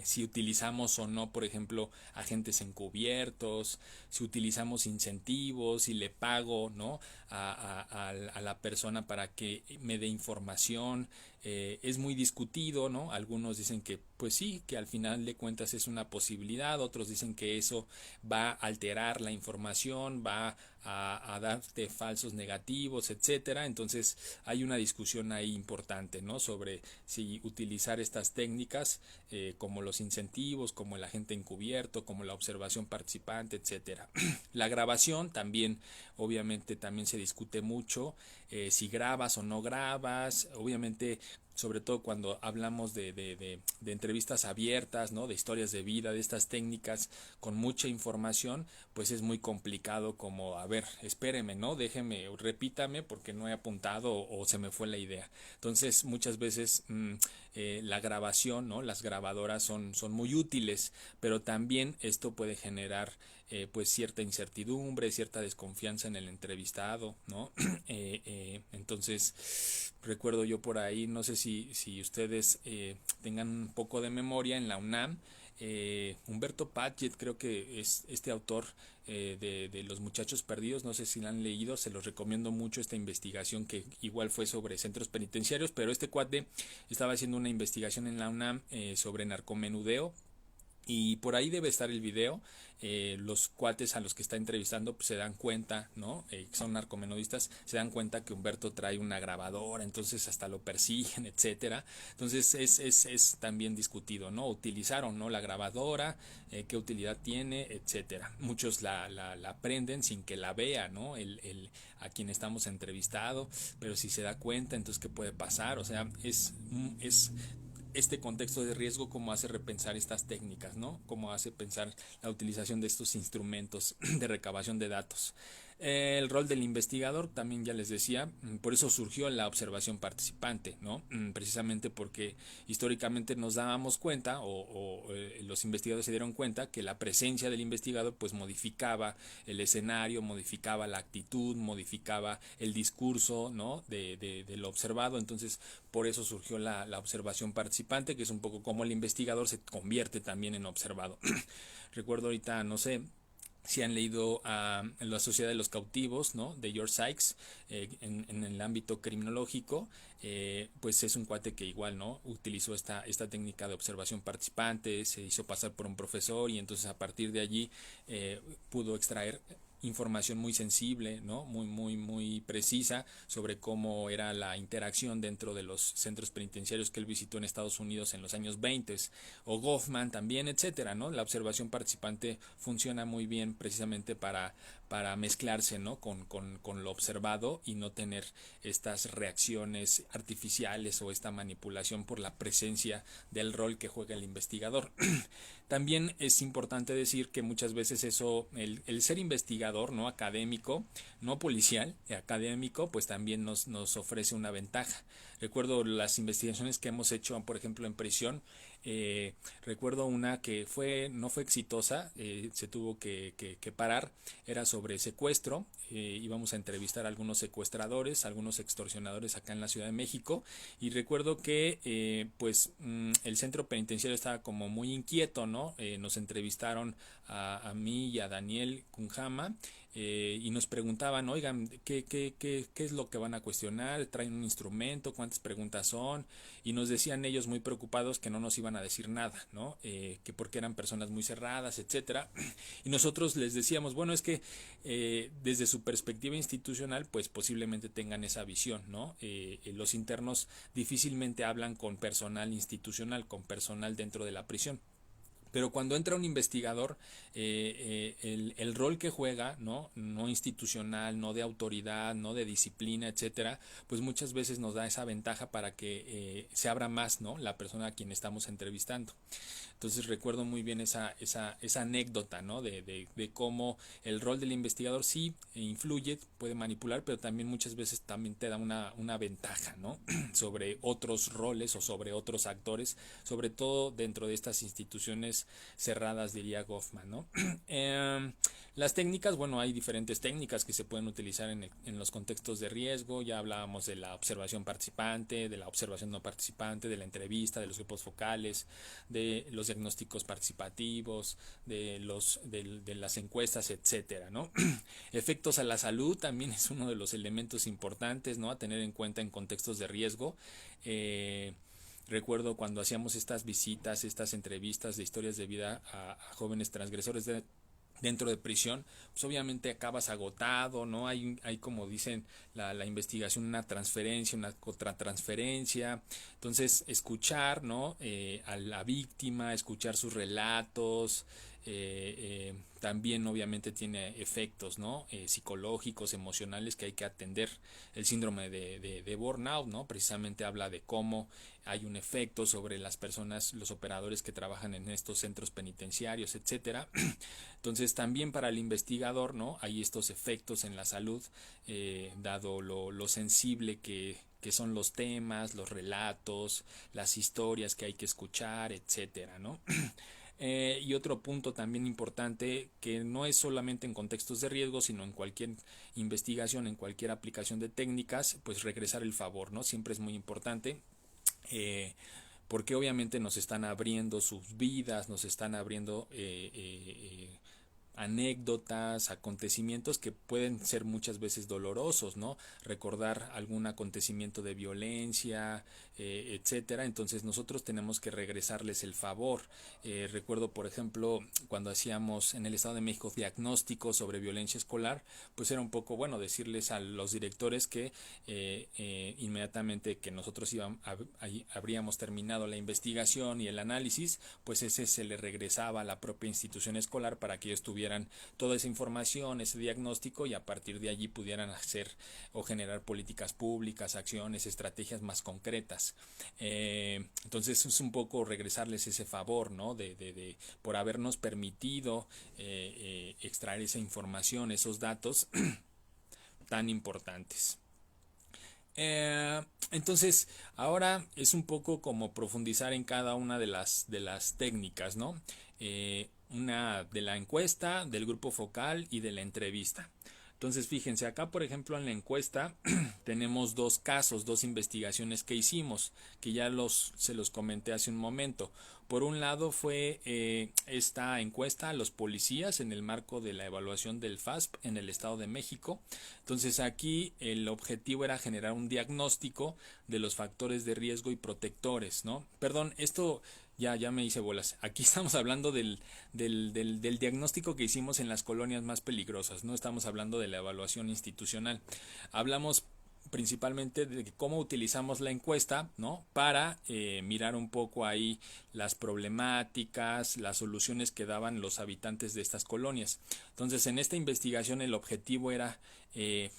Si utilizamos o no, por ejemplo, agentes encubiertos, si utilizamos incentivos, si le pago, ¿no?, a la persona para que me dé información. Es muy discutido, ¿no? Algunos dicen que pues sí, que al final de cuentas es una posibilidad, otros dicen que eso va a alterar la información, va a darte falsos negativos, etcétera. Entonces hay una discusión ahí importante, ¿no?, sobre si utilizar estas técnicas, como los incentivos, como el agente encubierto, como la observación participante, etcétera. La grabación también, obviamente también se discute mucho, si grabas o no grabas, obviamente, sobre todo cuando hablamos de entrevistas abiertas, ¿no?, de historias de vida, de estas técnicas con mucha información, pues es muy complicado, como, a ver, espéreme, ¿no?, déjeme, repítame porque no he apuntado o se me fue la idea. Entonces muchas veces la grabación, ¿no?, las grabadoras son muy útiles, pero también esto puede generar pues cierta incertidumbre, cierta desconfianza en el entrevistado, ¿no? Entonces recuerdo yo por ahí, no sé si ustedes tengan un poco de memoria, en la UNAM, Humberto Padgett, creo que es este autor de Los Muchachos Perdidos, no sé si la han leído, se los recomiendo mucho, esta investigación que igual fue sobre centros penitenciarios, pero este cuate estaba haciendo una investigación en la UNAM sobre narcomenudeo. Y por ahí debe estar el video. Los cuates a los que está entrevistando pues se dan cuenta, ¿no? Son narcomenudistas, se dan cuenta que Humberto trae una grabadora, entonces hasta lo persiguen, etcétera. Entonces es también discutido, ¿no? Utilizar o no la grabadora, qué utilidad tiene, etcétera. Muchos la prenden sin que la vea, ¿no? A quien estamos entrevistado, pero si se da cuenta, entonces ¿qué puede pasar? O sea, es este contexto de riesgo como hace repensar estas técnicas, ¿no? Como hace pensar la utilización de estos instrumentos de recabación de datos. El rol del investigador, también ya les decía, por eso surgió la observación participante, ¿no? Precisamente porque históricamente nos dábamos cuenta, los investigadores se dieron cuenta que la presencia del investigador pues modificaba el escenario, modificaba la actitud, modificaba el discurso, ¿no? De lo observado. Entonces, por eso surgió la observación participante, que es un poco como el investigador se convierte también en observado. Recuerdo ahorita, no sé, si han leído La Sociedad de los Cautivos, ¿no? De George Sykes, en el ámbito criminológico, pues es un cuate que igual, ¿no? Utilizó esta técnica de observación participante, se hizo pasar por un profesor y entonces a partir de allí pudo extraer información muy sensible, ¿no? Muy precisa sobre cómo era la interacción dentro de los centros penitenciarios que él visitó en Estados Unidos en los años 20, o Goffman también, etcétera, ¿no? La observación participante funciona muy bien precisamente para mezclarse, ¿no? con lo observado y no tener estas reacciones artificiales o esta manipulación por la presencia del rol que juega el investigador. También es importante decir que muchas veces eso, el ser investigador, no académico, no policial, académico, pues también nos ofrece una ventaja. Recuerdo las investigaciones que hemos hecho, por ejemplo, en prisión. Recuerdo una que no fue exitosa, se tuvo que parar, era sobre secuestro. Íbamos a entrevistar a algunos secuestradores, algunos extorsionadores acá en la Ciudad de México, y recuerdo que el centro penitenciario estaba como muy inquieto, ¿no? Nos entrevistaron a mí y a Daniel Cunjama, y nos preguntaban, oigan, ¿qué es lo que van a cuestionar? ¿Traen un instrumento? ¿Cuántas preguntas son? Y nos decían ellos muy preocupados que no nos iban a decir nada, ¿no? Que porque eran personas muy cerradas, etcétera. Y nosotros les decíamos, bueno, es que desde su perspectiva institucional, pues posiblemente tengan esa visión, ¿no? Los internos difícilmente hablan con personal institucional, con personal dentro de la prisión. Pero cuando entra un investigador, el rol que juega, no institucional, no de autoridad, no de disciplina, etcétera, pues muchas veces nos da esa ventaja para que se abra más, ¿no? La persona a quien estamos entrevistando. Entonces recuerdo muy bien esa anécdota, ¿no? De cómo el rol del investigador sí influye, puede manipular, pero también muchas veces también te da una ventaja, ¿no? Sobre otros roles o sobre otros actores, sobre todo dentro de estas instituciones cerradas, diría Goffman, ¿no? Las técnicas, bueno, hay diferentes técnicas que se pueden utilizar en los contextos de riesgo. Ya hablábamos de la observación participante, de la observación no participante, de la entrevista, de los grupos focales, de los diagnósticos participativos, de las encuestas, etcétera, ¿no? Efectos a la salud también es uno de los elementos importantes, ¿no? A tener en cuenta en contextos de riesgo. Recuerdo cuando hacíamos estas visitas, estas entrevistas de historias de vida a jóvenes transgresores dentro de prisión, pues obviamente acabas agotado, ¿no? Hay como dicen la investigación, una transferencia, una contratransferencia. Entonces, escuchar, ¿no? A la víctima, escuchar sus relatos, también obviamente tiene efectos, ¿no? Psicológicos, emocionales que hay que atender. El síndrome de burnout, ¿no? Precisamente habla de cómo hay un efecto sobre las personas, los operadores que trabajan en estos centros penitenciarios, etcétera. Entonces también para el investigador, ¿no? Hay estos efectos en la salud, dado lo sensible que son los temas, los relatos, las historias que hay que escuchar, etcétera, ¿no? Y otro punto también importante, que no es solamente en contextos de riesgo, sino en cualquier investigación, en cualquier aplicación de técnicas, pues regresar el favor, ¿no? Siempre es muy importante. Porque obviamente nos están abriendo sus vidas, nos están abriendo anécdotas, acontecimientos que pueden ser muchas veces dolorosos, ¿no? Recordar algún acontecimiento de violencia, etcétera. Entonces nosotros tenemos que regresarles el favor. Recuerdo, por ejemplo, cuando hacíamos en el Estado de México diagnósticos sobre violencia escolar, pues era un poco, bueno, decirles a los directores que inmediatamente que nosotros habríamos terminado la investigación y el análisis, pues ese se le regresaba a la propia institución escolar para que ellos tuvieran toda esa información, ese diagnóstico, y a partir de allí pudieran hacer o generar políticas públicas, acciones, estrategias más concretas. Entonces es un poco regresarles ese favor, ¿no? Por habernos permitido extraer esa información, esos datos tan importantes. Entonces, ahora es un poco como profundizar en cada una de las técnicas, ¿no? Una de la encuesta, del grupo focal y de la entrevista. Entonces, fíjense, acá por ejemplo en la encuesta tenemos dos casos, dos investigaciones que hicimos, que ya se los comenté hace un momento. Por un lado fue esta encuesta a los policías en el marco de la evaluación del FASP en el Estado de México. Entonces aquí el objetivo era generar un diagnóstico de los factores de riesgo y protectores, ¿no? Perdón, esto ya me hice bolas. Aquí estamos hablando del diagnóstico que hicimos en las colonias más peligrosas. No estamos hablando de la evaluación institucional. Hablamos principalmente de cómo utilizamos la encuesta, ¿no? Para mirar un poco ahí las problemáticas, las soluciones que daban los habitantes de estas colonias. Entonces, en esta investigación el objetivo era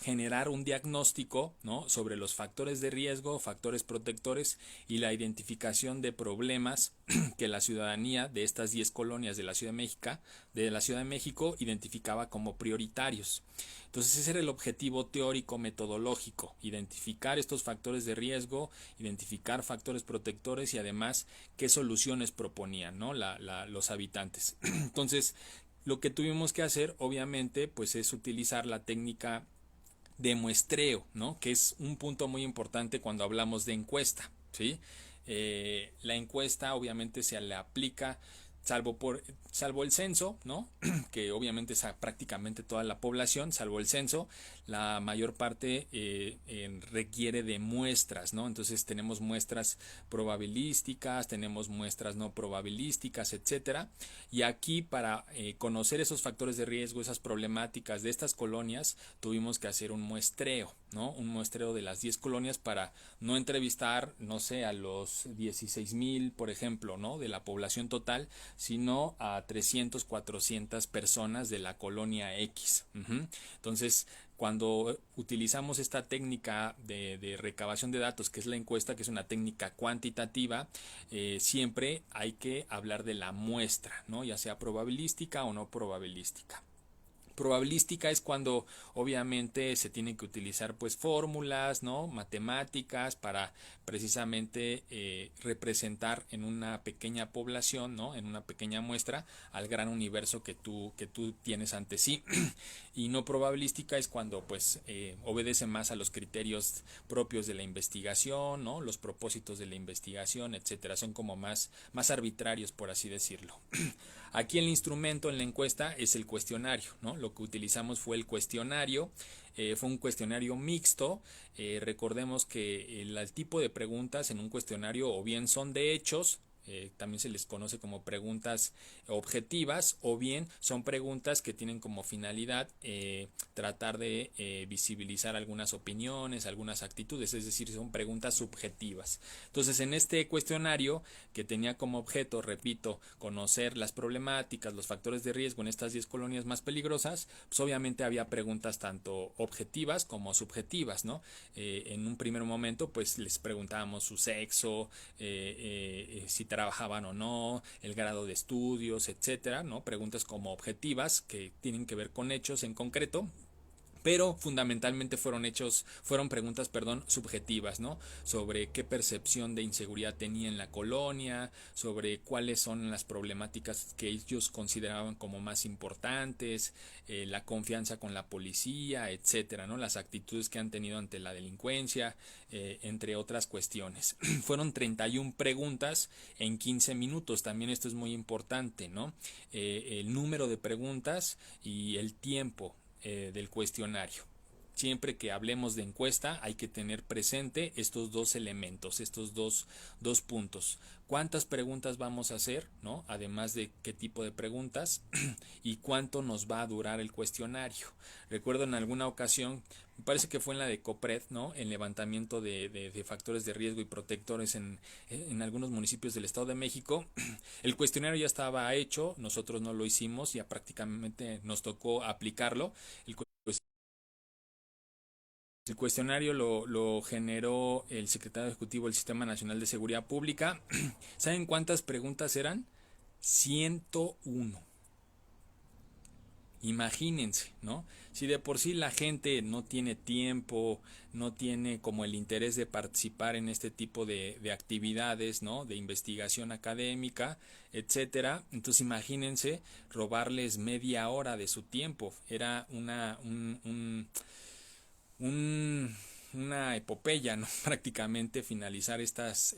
generar un diagnóstico, ¿no? Sobre los factores de riesgo, factores protectores y la identificación de problemas que la ciudadanía de estas 10 colonias de la Ciudad de México identificaba como prioritarios. Entonces ese era el objetivo teórico metodológico, identificar estos factores de riesgo, identificar factores protectores y además qué soluciones proponían, ¿no? Los habitantes. Entonces lo que tuvimos que hacer obviamente pues es utilizar la técnica de muestreo, ¿no? Que es un punto muy importante cuando hablamos de encuesta, ¿sí? La encuesta obviamente se le aplica salvo el censo, ¿no? Que obviamente es a prácticamente toda la población, salvo el censo, la mayor parte requiere de muestras, ¿no? Entonces tenemos muestras probabilísticas, tenemos muestras no probabilísticas, etcétera. Y aquí para conocer esos factores de riesgo, esas problemáticas de estas colonias, tuvimos que hacer un muestreo, ¿no? Un muestreo de las 10 colonias para no entrevistar, no sé, a los 16,000, por ejemplo, ¿no? De la población total, sino a 300, 400 personas de la colonia X. Entonces, cuando utilizamos esta técnica de recabación de datos, que es la encuesta, que es una técnica cuantitativa, siempre hay que hablar de la muestra, ¿no? Ya sea probabilística o no probabilística. Probabilística es cuando obviamente se tienen que utilizar pues fórmulas, ¿no? Matemáticas para precisamente representar en una pequeña población, ¿no? En una pequeña muestra al gran universo que tú tienes ante sí. Y no probabilística es cuando pues obedece más a los criterios propios de la investigación, ¿no? Los propósitos de la investigación, etcétera. Son como más arbitrarios, por así decirlo. Aquí el instrumento en la encuesta es el cuestionario, ¿no? Lo que utilizamos fue el cuestionario, fue un cuestionario mixto. Recordemos que el tipo de preguntas en un cuestionario o bien son de hechos, también se les conoce como preguntas objetivas, o bien son preguntas que tienen como finalidad tratar de visibilizar algunas opiniones, algunas actitudes, es decir, son preguntas subjetivas. Entonces, en este cuestionario que tenía como objeto, repito, conocer las problemáticas, los factores de riesgo en estas 10 colonias más peligrosas, pues obviamente había preguntas tanto objetivas como subjetivas, ¿no? En un primer momento, pues les preguntábamos su sexo, si trabajaban o no, el grado de estudios, etcétera, ¿no? Preguntas como objetivas que tienen que ver con hechos en concreto. Pero fundamentalmente fueron preguntas, subjetivas, ¿no? Sobre qué percepción de inseguridad tenía en la colonia, sobre cuáles son las problemáticas que ellos consideraban como más importantes, la confianza con la policía, etcétera, ¿no? Las actitudes que han tenido ante la delincuencia, entre otras cuestiones. Fueron 31 preguntas en 15 minutos, también esto es muy importante, ¿no? El número de preguntas y el tiempo del cuestionario. Siempre que hablemos de encuesta hay que tener presente estos dos elementos, estos dos puntos. ¿Cuántas preguntas vamos a hacer, ¿no? Además de qué tipo de preguntas y cuánto nos va a durar el cuestionario. Recuerdo en alguna ocasión, me parece que fue en la de COPRED, ¿no? El levantamiento de factores de riesgo y protectores en algunos municipios del Estado de México. El cuestionario ya estaba hecho, nosotros no lo hicimos, ya prácticamente nos tocó aplicarlo. El cuestionario lo generó el secretario ejecutivo del Sistema Nacional de Seguridad Pública. ¿Saben cuántas preguntas eran? 101. Imagínense, ¿no? Si de por sí la gente no tiene tiempo, no tiene como el interés de participar en este tipo de actividades, ¿no? De investigación académica, etcétera. Entonces imagínense robarles media hora de su tiempo. Era un, una epopeya, ¿no? Prácticamente finalizar estos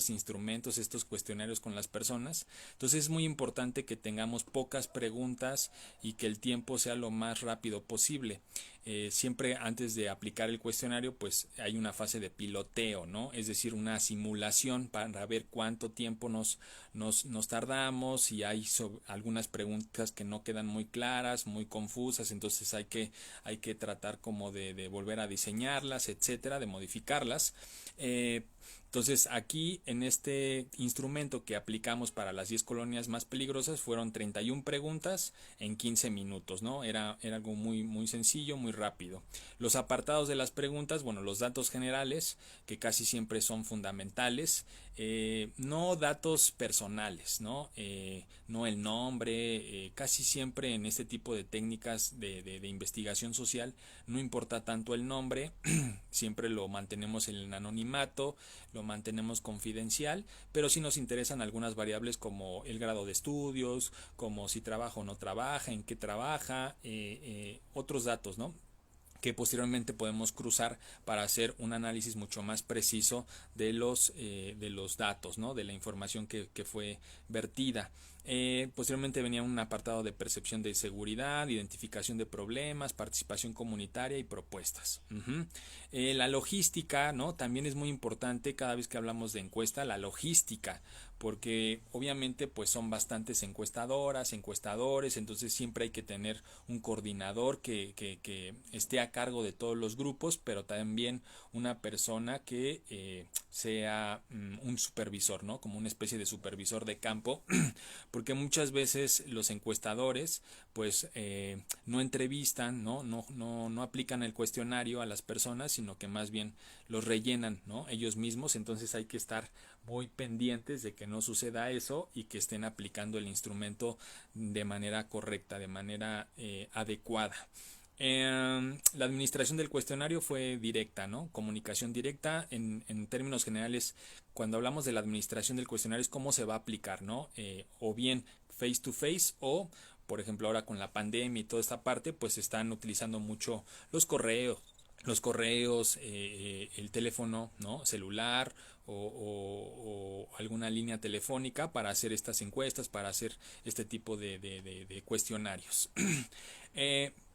instrumentos, estos cuestionarios con las personas. Entonces es muy importante que tengamos pocas preguntas y que el tiempo sea lo más rápido posible. Siempre antes de aplicar el cuestionario, pues hay una fase de piloteo, ¿no? Es decir, una simulación para ver cuánto tiempo nos tardamos, si hay algunas preguntas que no quedan muy claras, muy confusas, entonces hay que tratar como de volver a diseñarlas, etcétera, de modificarlas. Entonces aquí en este instrumento que aplicamos para las 10 colonias más peligrosas fueron 31 preguntas en 15 minutos, ¿no? Era algo muy sencillo, muy rápido. Los apartados de las preguntas, bueno, los datos generales, que casi siempre son fundamentales, no datos personales, ¿no? No el nombre, casi siempre en este tipo de técnicas de investigación social no importa tanto el nombre, siempre lo mantenemos en el anonimato, lo mantenemos confidencial, pero sí nos interesan algunas variables como el grado de estudios, como si trabaja o no trabaja, en qué trabaja, otros datos, ¿no? Que posteriormente podemos cruzar para hacer un análisis mucho más preciso de los datos, ¿no? De la información que fue vertida. Posteriormente venía un apartado de percepción de seguridad, identificación de problemas, participación comunitaria y propuestas. La logística, ¿no? También es muy importante cada vez que hablamos de encuesta, la logística, porque obviamente pues son bastantes encuestadoras, encuestadores, entonces siempre hay que tener un coordinador que esté a cargo de todos los grupos, pero también una persona que sea un supervisor, ¿no? Como una especie de supervisor de campo, porque muchas veces los encuestadores pues no entrevistan, no aplican el cuestionario a las personas, sino que más bien los rellenan, ¿no? Ellos mismos, entonces hay que estar muy pendientes de que no suceda eso y que estén aplicando el instrumento de manera correcta, de manera adecuada. La administración del cuestionario fue directa, ¿no? Comunicación directa en términos generales. Cuando hablamos de la administración del cuestionario es cómo se va a aplicar, ¿no? O bien face to face o, por ejemplo, ahora con la pandemia y toda esta parte, pues están utilizando mucho los correos, el teléfono, ¿no? Celular o alguna línea telefónica para hacer estas encuestas, para hacer este tipo de cuestionarios.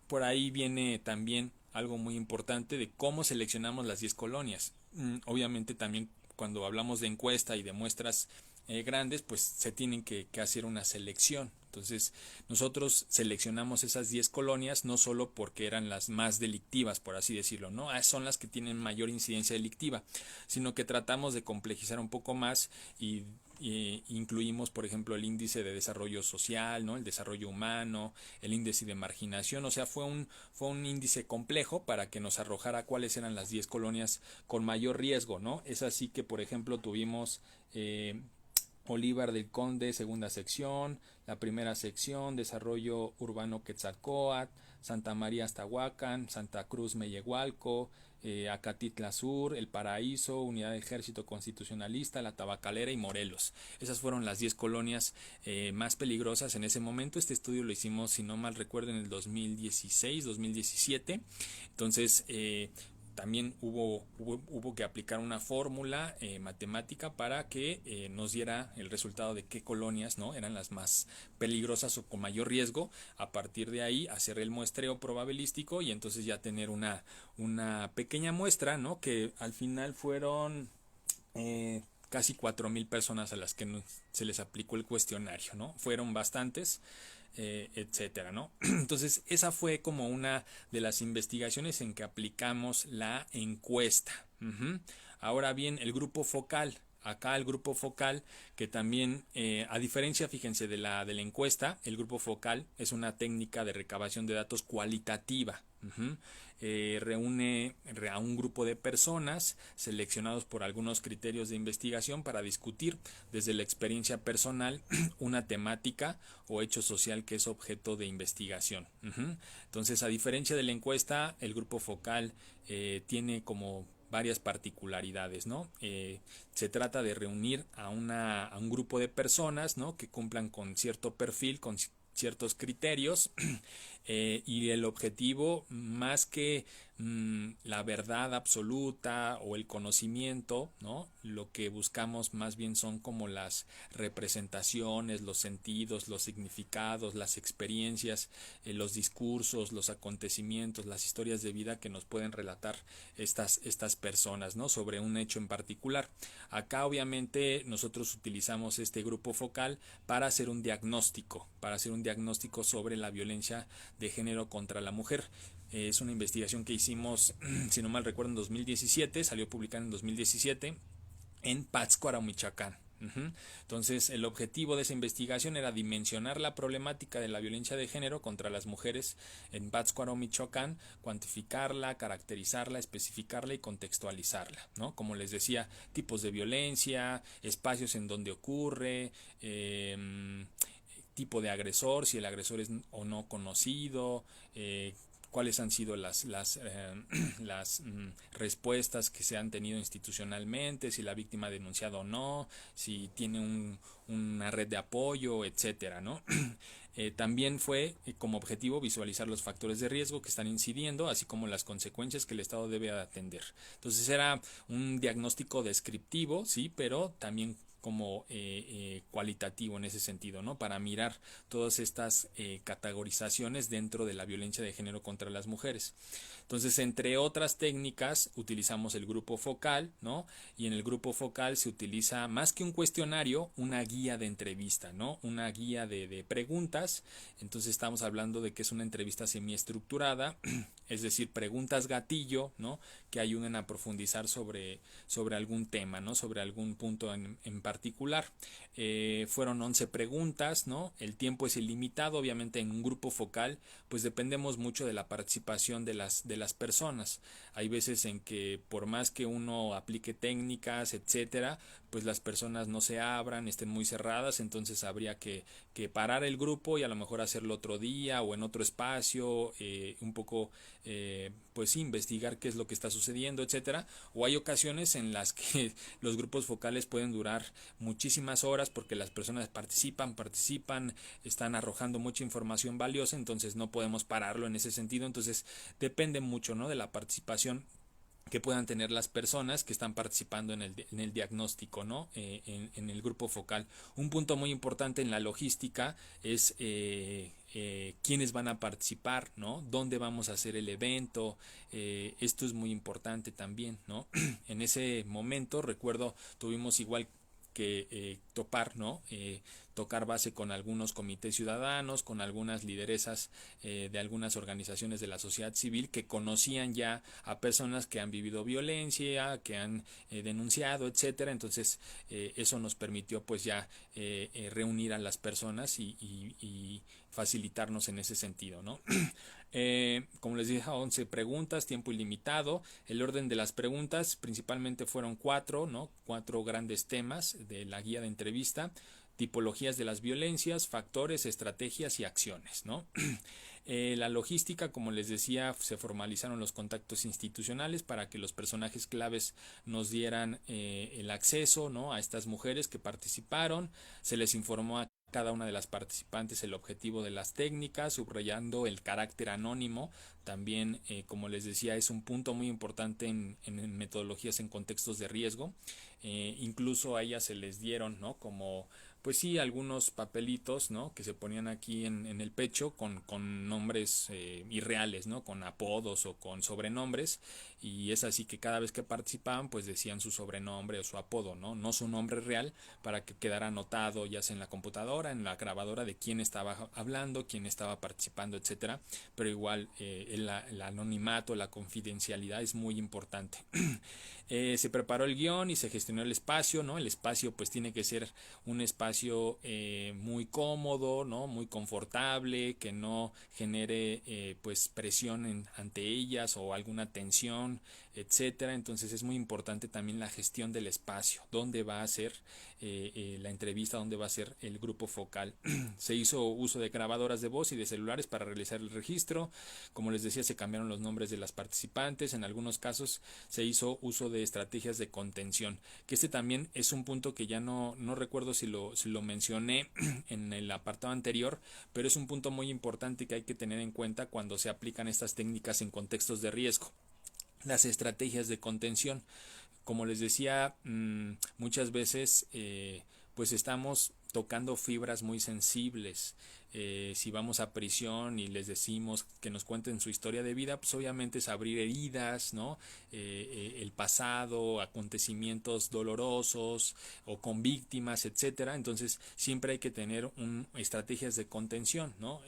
Por ahí viene también algo muy importante de cómo seleccionamos las 10 colonias. Obviamente también cuando hablamos de encuesta y de muestras grandes, pues se tienen que hacer una selección. Entonces nosotros seleccionamos esas 10 colonias no solo porque eran las más delictivas, por así decirlo, ¿no? Son las que tienen mayor incidencia delictiva, sino que tratamos de complejizar un poco más y incluimos, por ejemplo, el índice de desarrollo social, ¿no? El desarrollo humano, el índice de marginación, o sea, fue un índice complejo para que nos arrojara cuáles eran las 10 colonias con mayor riesgo, ¿no? Es así que, por ejemplo, tuvimos Olivar del Conde, segunda sección, la primera sección, Desarrollo Urbano Quetzalcóatl, Santa María Aztahuacán, Santa Cruz Mellehualco, Acatitla Sur, El Paraíso, Unidad de Ejército Constitucionalista, La Tabacalera y Morelos. Esas fueron las 10 colonias más peligrosas en ese momento. Este estudio lo hicimos, si no mal recuerdo, en el 2016, 2017. Entonces, también hubo que aplicar una fórmula matemática para que nos diera el resultado de qué colonias no eran las más peligrosas o con mayor riesgo. A partir de ahí hacer el muestreo probabilístico y entonces ya tener una pequeña muestra, ¿no? Que al final fueron casi 4,000 personas a las que se les aplicó el cuestionario, ¿no? Fueron bastantes, etcétera, ¿no? Entonces, esa fue como una de las investigaciones en que aplicamos la encuesta. Ahora bien, el grupo focal. acá el grupo focal, que también, a diferencia, fíjense, de la encuesta, el grupo focal es una técnica de recabación de datos cualitativa. Reúne a un grupo de personas seleccionados por algunos criterios de investigación para discutir desde la experiencia personal una temática o hecho social que es objeto de investigación. Entonces, a diferencia de la encuesta, el grupo focal tiene como varias particularidades, ¿no? Se trata de reunir a un grupo de personas, ¿no? Que cumplan con cierto perfil, con ciertos criterios, y el objetivo, más que la verdad absoluta o el conocimiento, ¿no? Lo que buscamos más bien son como las representaciones, los sentidos, los significados, las experiencias, los discursos, los acontecimientos, las historias de vida que nos pueden relatar estas personas, ¿no? Sobre un hecho en particular. Acá obviamente nosotros utilizamos este grupo focal para hacer un diagnóstico, sobre la violencia de género contra la mujer. Es una investigación que hicimos, si no mal recuerdo, en 2017, salió publicada en 2017 en Pátzcuaro, Michoacán. Entonces, el objetivo de esa investigación era dimensionar la problemática de la violencia de género contra las mujeres en Pátzcuaro, Michoacán, cuantificarla, caracterizarla, especificarla y contextualizarla, ¿no? Como les decía, tipos de violencia, espacios en donde ocurre, tipo de agresor, si el agresor es o no conocido, cuáles han sido las respuestas que se han tenido institucionalmente, si la víctima ha denunciado o no, si tiene una red de apoyo, etcétera, ¿no? También fue como objetivo visualizar los factores de riesgo que están incidiendo, así como las consecuencias que el Estado debe atender. Entonces era un diagnóstico descriptivo, sí, pero también como cualitativo en ese sentido, ¿no? Para mirar todas estas categorizaciones dentro de la violencia de género contra las mujeres. Entonces, entre otras técnicas, utilizamos el grupo focal, ¿no? Y en el grupo focal se utiliza, más que un cuestionario, una guía de entrevista, ¿no? Una guía de preguntas. Entonces, estamos hablando de que es una entrevista semiestructurada, es decir, preguntas gatillo, ¿no? Que ayuden a profundizar sobre algún tema, ¿no? Sobre algún punto en particular. Fueron 11 preguntas, ¿no? El tiempo es ilimitado, obviamente en un grupo focal, pues dependemos mucho de la participación de las personas. Hay veces en que por más que uno aplique técnicas, etcétera, pues las personas no se abran, estén muy cerradas, entonces habría que parar el grupo y a lo mejor hacerlo otro día o en otro espacio, un poco, pues sí, investigar qué es lo que está sucediendo, etcétera. O hay ocasiones en las que los grupos focales pueden durar muchísimas horas porque las personas participan, están arrojando mucha información valiosa, entonces no podemos pararlo en ese sentido. Entonces depende mucho, ¿no? De la participación que puedan tener las personas que están participando en el diagnóstico, ¿no? En el grupo focal. Un punto muy importante en la logística es quiénes van a participar, ¿no? Dónde vamos a hacer el evento. Esto es muy importante también, ¿no? En ese momento, recuerdo, tuvimos igual que topar, ¿no? Tocar base con algunos comités ciudadanos, con algunas lideresas de algunas organizaciones de la sociedad civil que conocían ya a personas que han vivido violencia, que han denunciado, etcétera. Entonces eso nos permitió pues ya reunir a las personas y facilitarnos en ese sentido, ¿no? Como les dije, 11 preguntas, tiempo ilimitado. El orden de las preguntas principalmente fueron 4, ¿no? 4 grandes temas de la guía de entrevista: tipologías de las violencias, factores, estrategias y acciones, ¿no? La logística, como les decía, se formalizaron los contactos institucionales para que los personajes claves nos dieran el acceso, ¿no? A estas mujeres que participaron. Se les informó a cada una de las participantes el objetivo de las técnicas, subrayando el carácter anónimo. También, como les decía, es un punto muy importante en metodologías en contextos de riesgo. Incluso a ellas se les dieron, ¿no? Como pues sí, algunos papelitos, ¿no? Que se ponían aquí en el pecho con nombres irreales, ¿no? Con apodos o con sobrenombres, y es así que cada vez que participaban pues decían su sobrenombre o su apodo, ¿no? No su nombre real, para que quedara anotado ya sea en la computadora, en la grabadora, de quién estaba hablando, quién estaba participando, etcétera. Pero igual el anonimato, la confidencialidad es muy importante. Se preparó el guión y se gestionó el espacio, ¿no? El espacio pues tiene que ser un espacio muy cómodo, ¿no? Muy confortable, que no genere pues presión ante ellas o alguna tensión, etcétera. Entonces es muy importante también la gestión del espacio, dónde va a ser la entrevista, dónde va a ser el grupo focal. Se hizo uso de grabadoras de voz y de celulares para realizar el registro. Como les decía, se cambiaron los nombres de las participantes. En algunos casos se hizo uso de estrategias de contención, que este también es un punto que ya no recuerdo si lo mencioné en el apartado anterior, pero es un punto muy importante que hay que tener en cuenta cuando se aplican estas técnicas en contextos de riesgo. Las estrategias de contención, como les decía, muchas veces pues estamos tocando fibras muy sensibles. Si vamos a prisión y les decimos que nos cuenten su historia de vida, pues obviamente es abrir heridas, ¿no? El pasado, acontecimientos dolorosos o con víctimas, etcétera. Entonces siempre hay que tener estrategias de contención, ¿no?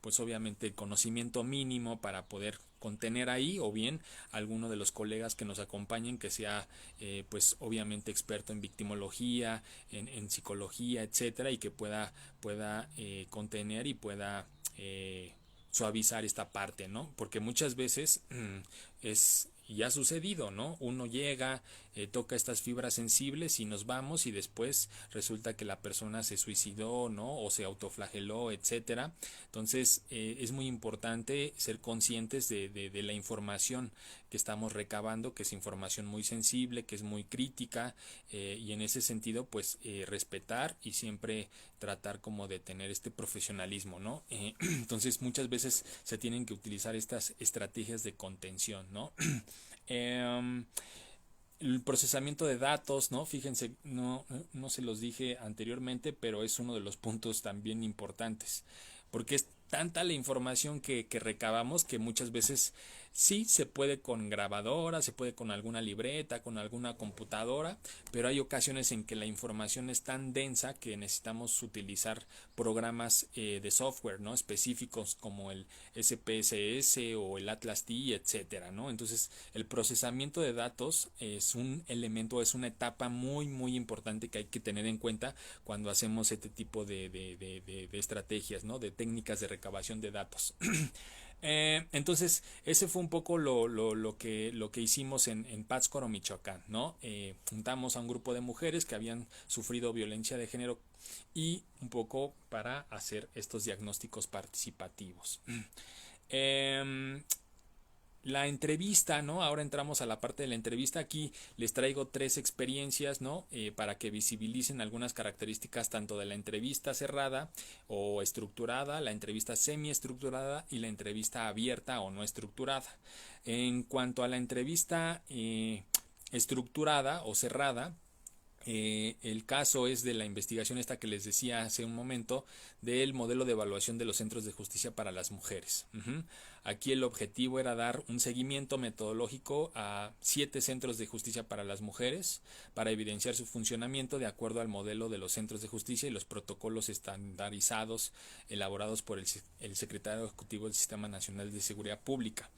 Pues obviamente el conocimiento mínimo para poder contener ahí, o bien alguno de los colegas que nos acompañen que sea pues obviamente experto en victimología, en psicología, etcétera, y que pueda contener y pueda suavizar esta parte, ¿no? Porque muchas veces y ha sucedido, ¿no? Uno llega, toca estas fibras sensibles y nos vamos, y después resulta que la persona se suicidó, ¿no? O se autoflageló, etcétera. Entonces es muy importante ser conscientes de la información que estamos recabando, que es información muy sensible, que es muy crítica, y en ese sentido pues respetar y siempre tratar como de tener este profesionalismo, ¿no? Entonces muchas veces se tienen que utilizar estas estrategias de contención, ¿no? El procesamiento de datos, ¿no? Fíjense, no se los dije anteriormente, pero es uno de los puntos también importantes, porque es tanta la información que recabamos que muchas veces sí se puede con grabadora, se puede con alguna libreta, con alguna computadora, pero hay ocasiones en que la información es tan densa que necesitamos utilizar programas de software, ¿no? Específicos como el SPSS o el Atlas T, etcétera, ¿no? Entonces el procesamiento de datos es un elemento, es una etapa muy importante que hay que tener en cuenta cuando hacemos este tipo de estrategias, ¿no? De técnicas de recabación de datos. Entonces ese fue un poco lo que hicimos en Pátzcuaro, Michoacán, ¿no? Juntamos a un grupo de mujeres que habían sufrido violencia de género y un poco para hacer estos diagnósticos participativos. La entrevista, ¿no? Ahora entramos a la parte de la entrevista. Aquí les traigo 3 experiencias, ¿no? Para que visibilicen algunas características tanto de la entrevista cerrada o estructurada, la entrevista semiestructurada y la entrevista abierta o no estructurada. En cuanto a la entrevista estructurada o cerrada, el caso es de la investigación esta que les decía hace un momento del modelo de evaluación de los centros de justicia para las mujeres. Aquí el objetivo era dar un seguimiento metodológico a 7 centros de justicia para las mujeres para evidenciar su funcionamiento de acuerdo al modelo de los centros de justicia y los protocolos estandarizados elaborados por el Secretario Ejecutivo del Sistema Nacional de Seguridad Pública.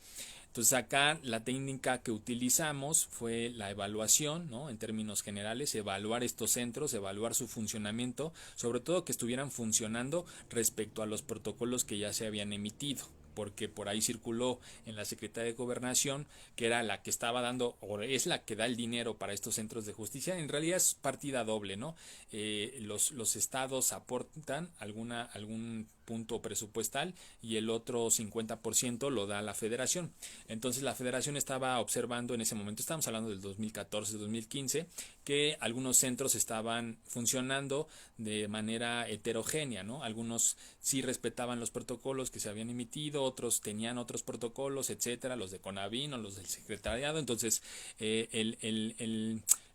Entonces acá la técnica que utilizamos fue la evaluación, ¿no? En términos generales, evaluar estos centros, evaluar su funcionamiento, sobre todo que estuvieran funcionando respecto a los protocolos que ya se habían emitido, porque por ahí circuló en la Secretaría de Gobernación que era la que estaba dando, o es la que da el dinero para estos centros de justicia. En realidad es partida doble, ¿no? Los estados aportan algún punto presupuestal y el otro 50% lo da la federación. Entonces la federación estaba observando en ese momento, estamos hablando del 2014-2015, que algunos centros estaban funcionando de manera heterogénea, ¿no? Algunos sí respetaban los protocolos que se habían emitido, otros tenían otros protocolos, etcétera, los de CONAVIN o los del secretariado. Entonces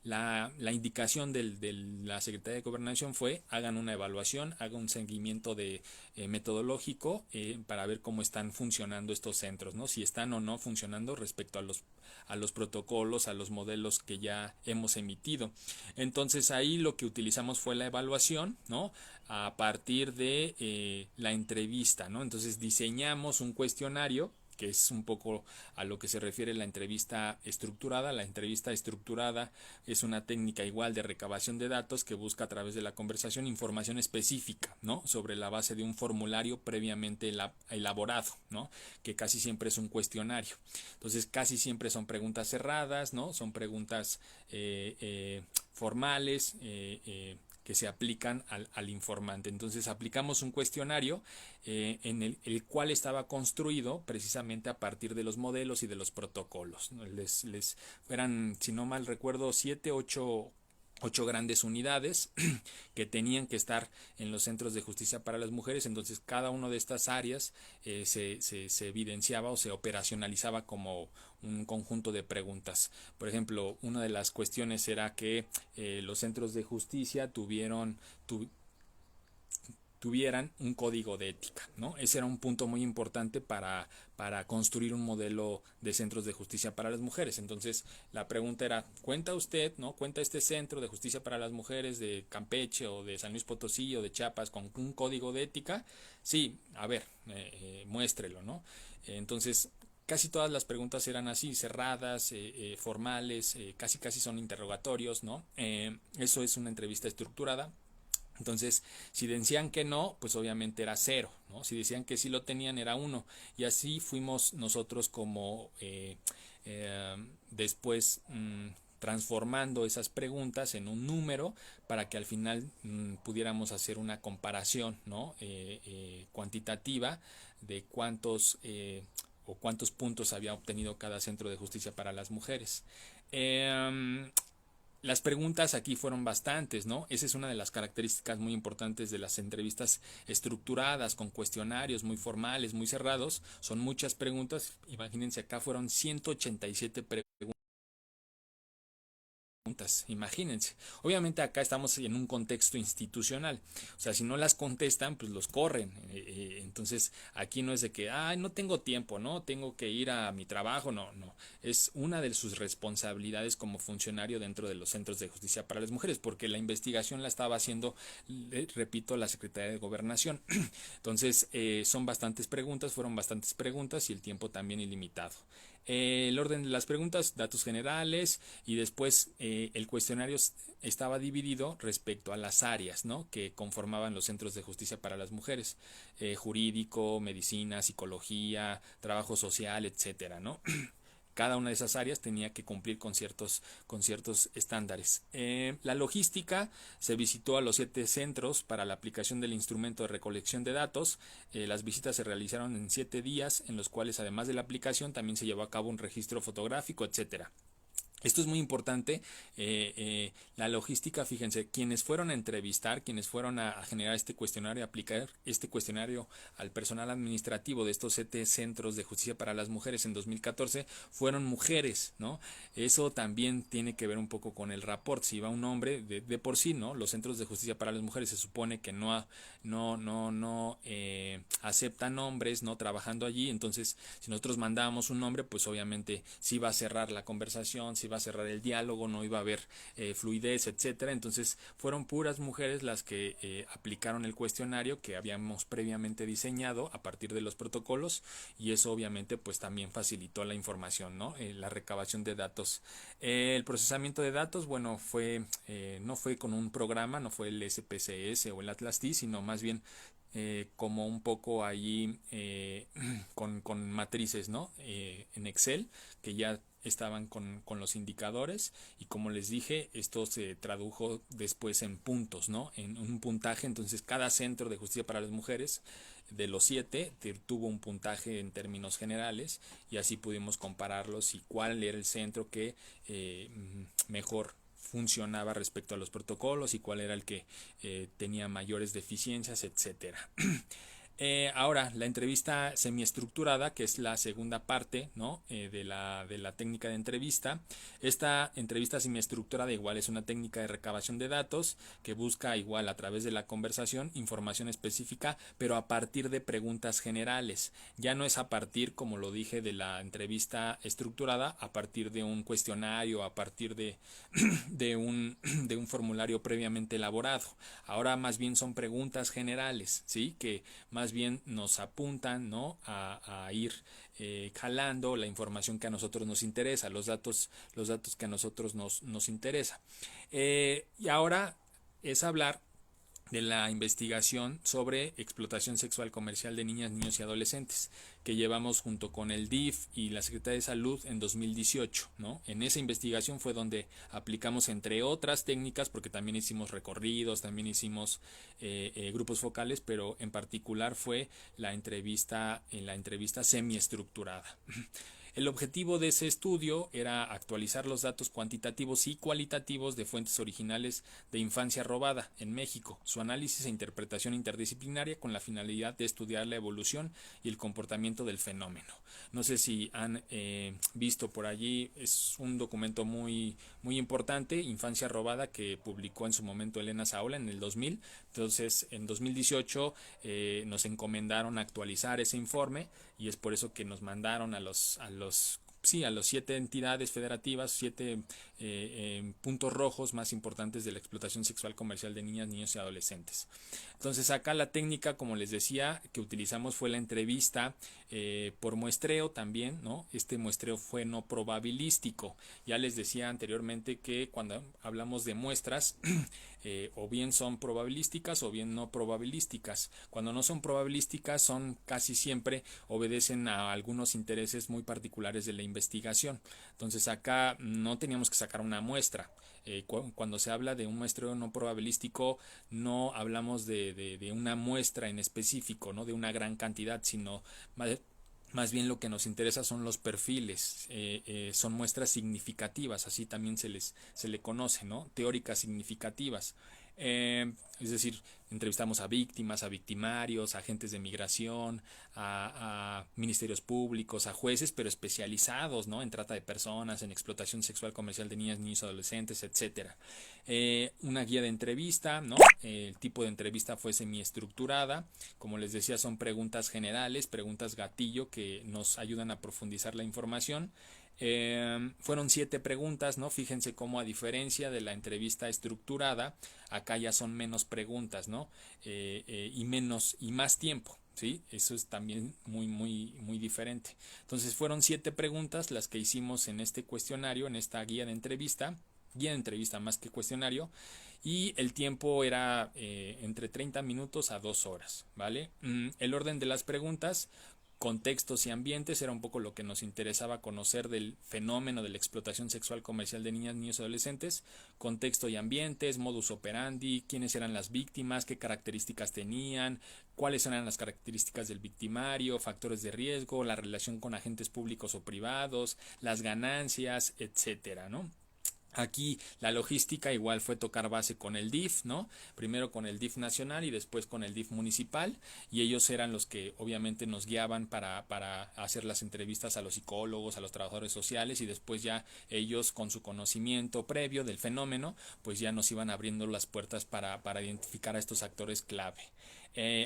la indicación de la Secretaría de Gobernación fue: hagan una evaluación, hagan un seguimiento metodológico para ver cómo están funcionando estos centros, ¿no? Si están o no funcionando respecto a los protocolos, a los modelos que ya hemos emitido. Entonces ahí lo que utilizamos fue la evaluación, ¿no? A partir de la entrevista, ¿no? Entonces diseñamos un cuestionario que es un poco a lo que se refiere la entrevista estructurada. La entrevista estructurada es una técnica igual de recabación de datos que busca a través de la conversación información específica, ¿no? Sobre la base de un formulario previamente elaborado, ¿no? Que casi siempre es un cuestionario. Entonces casi siempre son preguntas cerradas, ¿no? Son preguntas formales, que se aplican al informante. Entonces aplicamos un cuestionario en el cual estaba construido precisamente a partir de los modelos y de los protocolos, ¿no? Eran, si no mal recuerdo, 7, 8 grandes unidades que tenían que estar en los centros de justicia para las mujeres. Entonces cada una de estas áreas se evidenciaba o se operacionalizaba como un conjunto de preguntas. Por ejemplo, una de las cuestiones era que los centros de justicia tuvieran un código de ética, ¿no? Ese era un punto muy importante para construir un modelo de centros de justicia para las mujeres. Entonces la pregunta era: ¿cuenta usted, no? ¿Cuenta este centro de justicia para las mujeres de Campeche o de San Luis Potosí o de Chiapas con un código de ética? Sí, a ver, muéstrelo, ¿no? Entonces casi todas las preguntas eran así, cerradas, formales, casi son interrogatorios, ¿no? Eso es una entrevista estructurada. Entonces, si decían que no, pues obviamente era 0, ¿no? Si decían que sí lo tenían, era 1. Y así fuimos nosotros como después transformando esas preguntas en un número para que al final pudiéramos hacer una comparación, ¿no? Cuantitativa de cuántos puntos había obtenido cada centro de justicia para las mujeres. Las preguntas aquí fueron bastantes, ¿no? Esa es una de las características muy importantes de las entrevistas estructuradas, con cuestionarios muy formales, muy cerrados. Son muchas preguntas. Imagínense, acá fueron 187 preguntas. Imagínense. Obviamente acá estamos en un contexto institucional. O sea, si no las contestan, pues los corren. Entonces, aquí no es de que, ay, no tengo tiempo, ¿no? Tengo que ir a mi trabajo. No, no. Es una de sus responsabilidades como funcionario dentro de los centros de justicia para las mujeres, porque la investigación la estaba haciendo, repito, la Secretaría de Gobernación. Entonces, fueron bastantes preguntas y el tiempo también ilimitado. El orden de las preguntas: datos generales, y después el cuestionario estaba dividido respecto a las áreas, ¿no? Que conformaban los centros de justicia para las mujeres: jurídico, medicina, psicología, trabajo social, etcétera, ¿no? Cada una de esas áreas tenía que cumplir con ciertos estándares. La logística: se visitó a los 7 centros para la aplicación del instrumento de recolección de datos. Las visitas se realizaron en 7 días, en los cuales, además de la aplicación, también se llevó a cabo un registro fotográfico, etcétera. Esto es muy importante. La logística, fíjense, quienes fueron a entrevistar, quienes fueron a generar este cuestionario, a aplicar este cuestionario al personal administrativo de estos 7 centros de justicia para las mujeres en 2014, fueron mujeres, ¿no? Eso también tiene que ver un poco con el rapport. Si va un hombre, de por sí, ¿no? Los centros de justicia para las mujeres se supone que no aceptan hombres, ¿no? Trabajando allí. Entonces, si nosotros mandábamos un hombre, pues obviamente sí va a cerrar la conversación, sí va a cerrar el diálogo, no iba a haber fluidez, etcétera. Entonces fueron puras mujeres las que aplicaron el cuestionario que habíamos previamente diseñado a partir de los protocolos, y eso obviamente pues también facilitó la información, ¿no? La recabación de datos. El procesamiento de datos, bueno, no fue con un programa, no fue el SPSS o el Atlas T, sino más bien como un poco allí con matrices, ¿no? En Excel, que ya estaban con los indicadores, y como les dije, esto se tradujo después en puntos, ¿no? En un puntaje. Entonces cada centro de justicia para las mujeres de los 7 tuvo un puntaje en términos generales, y así pudimos compararlos y cuál era el centro que mejor funcionaba respecto a los protocolos y cuál era el que tenía mayores deficiencias, etcétera. Ahora, la entrevista semiestructurada, que es la segunda parte, ¿no? De la técnica de entrevista. Esta entrevista semiestructurada igual es una técnica de recabación de datos que busca igual a través de la conversación información específica, pero a partir de preguntas generales. Ya no es a partir, como lo dije, de la entrevista estructurada, a partir de un cuestionario, a partir de un formulario previamente elaborado. Ahora más bien son preguntas generales, ¿sí? Que más bien nos apuntan, ¿no? A ir jalando la información que a nosotros nos interesa, los datos que a nosotros nos interesa. Y ahora es hablar de la investigación sobre explotación sexual comercial de niñas, niños y adolescentes que llevamos junto con el DIF y la Secretaría de Salud en 2018, ¿no? En esa investigación fue donde aplicamos, entre otras técnicas, porque también hicimos recorridos, también hicimos grupos focales, pero en particular fue la entrevista semiestructurada. El objetivo de ese estudio era actualizar los datos cuantitativos y cualitativos de fuentes originales de infancia robada en México, su análisis e interpretación interdisciplinaria con la finalidad de estudiar la evolución y el comportamiento del fenómeno. No sé si han visto por allí, es un documento muy importante, Infancia Robada, que publicó en su momento Elena Saola en el 2000. Entonces, en 2018 nos encomendaron actualizar ese informe y es por eso que nos mandaron a los 7 entidades federativas, 7 puntos rojos más importantes de la explotación sexual comercial de niñas, niños y adolescentes. Entonces acá la técnica, como les decía, que utilizamos fue la entrevista por muestreo también, ¿no? Este muestreo fue no probabilístico. Ya les decía anteriormente que cuando hablamos de muestras, o bien son probabilísticas o bien no probabilísticas. Cuando no son probabilísticas, son casi siempre obedecen a algunos intereses muy particulares de la investigación. Entonces acá no teníamos que sacar una muestra. Cuando se habla de un muestreo no probabilístico, no hablamos de una muestra en específico, no de una gran cantidad, sino más bien lo que nos interesa son los perfiles, son muestras significativas, así también se le conoce, ¿no? Teóricas significativas. Es decir, entrevistamos a víctimas, a victimarios, a agentes de migración, a ministerios públicos, a jueces, pero especializados, ¿no? En trata de personas, en explotación sexual comercial de niñas, niños, adolescentes, etcétera. Una guía de entrevista, ¿no? El tipo de entrevista fue semiestructurada. Como les decía, son preguntas generales, preguntas gatillo que nos ayudan a profundizar la información. Fueron 7 preguntas, ¿no? Fíjense cómo, a diferencia de la entrevista estructurada, acá ya son menos preguntas, ¿no? Y más tiempo, ¿sí? Eso es también muy diferente. Entonces fueron 7 preguntas las que hicimos en este cuestionario, en esta guía de entrevista más que cuestionario, y el tiempo era entre 30 minutos a 2 horas, ¿vale? El orden de las preguntas: contextos y ambientes, era un poco lo que nos interesaba conocer del fenómeno de la explotación sexual comercial de niñas, niños y adolescentes. Contexto y ambientes, modus operandi, quiénes eran las víctimas, qué características tenían, cuáles eran las características del victimario, factores de riesgo, la relación con agentes públicos o privados, las ganancias, etcétera, ¿no? Aquí la logística igual fue tocar base con el DIF, ¿no? Primero con el DIF nacional y después con el DIF municipal, y ellos eran los que obviamente nos guiaban para hacer las entrevistas a los psicólogos, a los trabajadores sociales, y después ya ellos, con su conocimiento previo del fenómeno, pues ya nos iban abriendo las puertas para identificar a estos actores clave.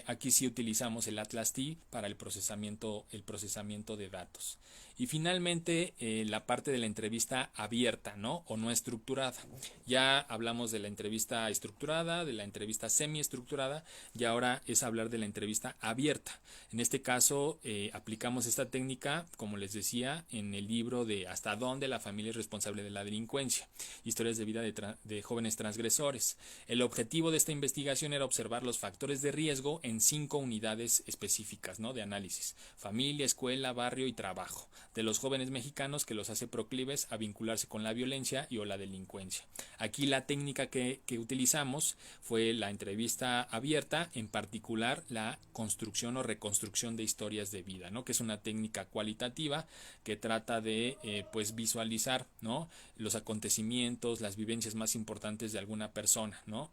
Aquí sí utilizamos el Atlas T para el procesamiento de datos. Y finalmente la parte de la entrevista abierta, ¿no? O no estructurada. Ya hablamos de la entrevista estructurada, de la entrevista semiestructurada, y ahora es hablar de la entrevista abierta. En este caso aplicamos esta técnica, como les decía, en el libro de Hasta dónde la familia es responsable de la delincuencia, historias de vida de jóvenes transgresores. El objetivo de esta investigación era observar los factores de riesgo en 5 unidades específicas, ¿no? De análisis: familia, escuela, barrio y trabajo, de los jóvenes mexicanos, que los hace proclives a vincularse con la violencia y o la delincuencia. Aquí la técnica que utilizamos fue la entrevista abierta, en particular la construcción o reconstrucción de historias de vida, ¿no? Que es una técnica cualitativa que trata de pues visualizar, ¿no? Los acontecimientos, las vivencias más importantes de alguna persona, ¿no?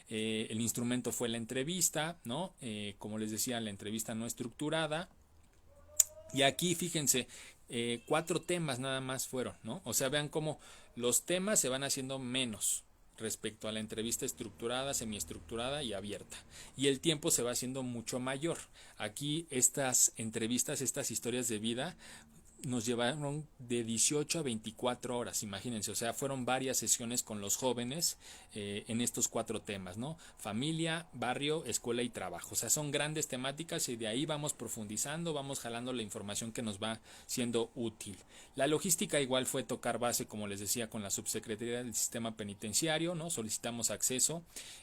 El instrumento fue la entrevista, entrevista, ¿no? Como les decía, la entrevista no estructurada. Y aquí fíjense, 4 temas nada más fueron, ¿no? O sea, vean cómo los temas se van haciendo menos respecto a la entrevista estructurada, semiestructurada y abierta. Y el tiempo se va haciendo mucho mayor. Aquí estas entrevistas, estas historias de vida nos llevaron de 18 a 24 horas, imagínense, o sea, fueron varias sesiones con los jóvenes en estos 4 temas, ¿no? Familia, barrio, escuela y trabajo. O sea, son grandes temáticas y de ahí vamos profundizando, vamos jalando la información que nos va siendo útil. La logística igual fue tocar base, como les decía, con la subsecretaría del sistema penitenciario, ¿no? Solicitamos acceso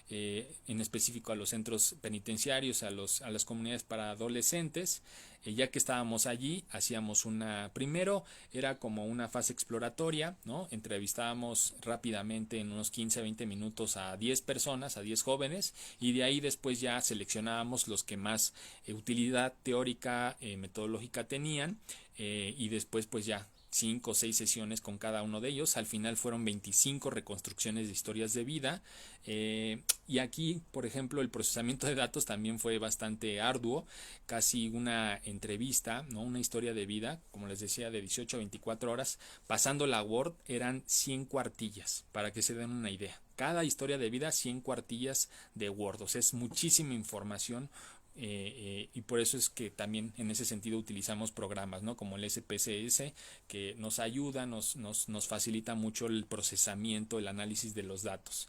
en específico a los centros penitenciarios, a las comunidades para adolescentes. Ya que estábamos allí, hacíamos primero era como una fase exploratoria, ¿no? Entrevistábamos rápidamente en unos 15-20 minutos a 10 personas, a 10 jóvenes, y de ahí después ya seleccionábamos los que más utilidad teórica, metodológica tenían, y después pues ya 5 o 6 sesiones con cada uno de ellos. Al final fueron 25 reconstrucciones de historias de vida. Y aquí, por ejemplo, el procesamiento de datos también fue bastante arduo. Casi una entrevista, ¿no? Una historia de vida, como les decía, de 18 a 24 horas. Pasando la Word eran 100 cuartillas, para que se den una idea. Cada historia de vida, 100 cuartillas de Word. O sea, es muchísima información. Y por eso es que también en ese sentido utilizamos programas, ¿no? Como el SPSS, que nos ayuda, nos facilita mucho el procesamiento, el análisis de los datos.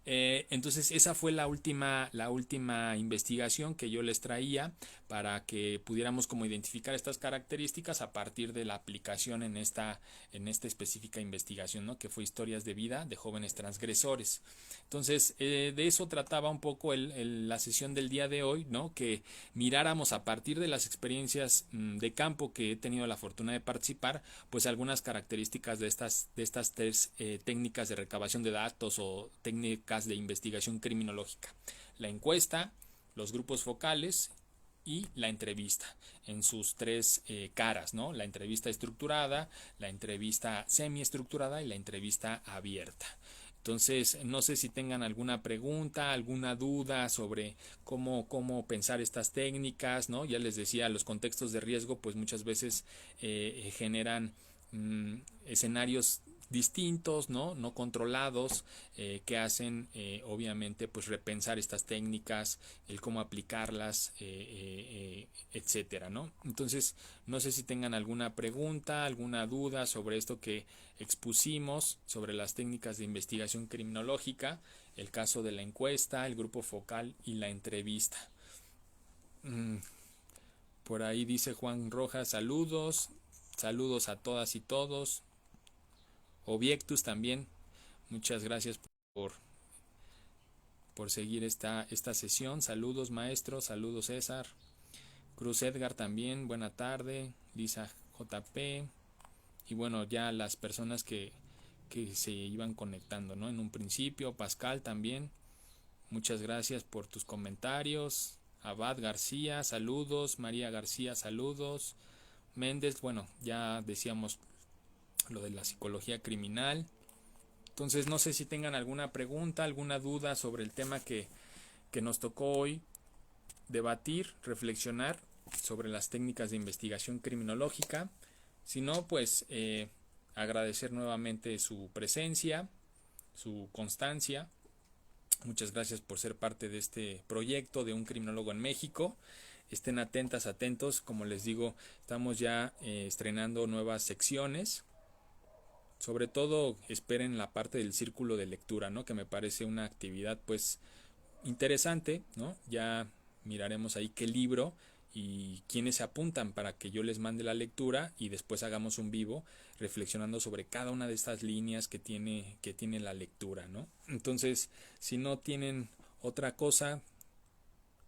Entonces esa fue la última investigación que yo les traía para que pudiéramos como identificar estas características a partir de la aplicación en esta específica investigación, ¿no? Que fue historias de vida de jóvenes transgresores. Entonces de eso trataba un poco la sesión del día de hoy, ¿no? Que miráramos a partir de las experiencias de campo que he tenido la fortuna de participar, pues algunas características de estas 3 técnicas de recabación de datos o técnicas de investigación criminológica: la encuesta, los grupos focales y la entrevista en sus 3 caras, ¿no? La entrevista estructurada, la entrevista semiestructurada y la entrevista abierta. Entonces, no sé si tengan alguna pregunta, alguna duda sobre cómo pensar estas técnicas, ¿no? Ya les decía, los contextos de riesgo pues muchas veces generan escenarios distintos, no controlados, que hacen obviamente pues repensar estas técnicas, el cómo aplicarlas, etcétera, ¿no? Entonces no sé si tengan alguna pregunta, alguna duda sobre esto que expusimos, sobre las técnicas de investigación criminológica, el caso de la encuesta, el grupo focal y la entrevista. Por ahí dice Juan Rojas, saludos a todas y todos. Obiectus también, muchas gracias por seguir esta sesión. Saludos maestro, saludos César. Cruz Edgar también, buena tarde. Lisa JP. Y bueno, ya las personas que se iban conectando, ¿no? En un principio, Pascal también, muchas gracias por tus comentarios. Abad García, saludos. María García, saludos. Méndez, bueno, ya decíamos lo de la psicología criminal. Entonces no sé si tengan alguna pregunta, alguna duda sobre el tema que nos tocó hoy debatir, reflexionar sobre las técnicas de investigación criminológica. Si no, pues agradecer nuevamente su presencia, su constancia. Muchas gracias por ser parte de este proyecto de un criminólogo en México. Estén atentos, como les digo, estamos ya estrenando nuevas secciones. Sobre todo esperen la parte del círculo de lectura, ¿no? Que me parece una actividad pues interesante, ¿no? Ya miraremos ahí qué libro y quiénes se apuntan para que yo les mande la lectura y después hagamos un vivo reflexionando sobre cada una de estas líneas que tiene la lectura, ¿no? Entonces, si no tienen otra cosa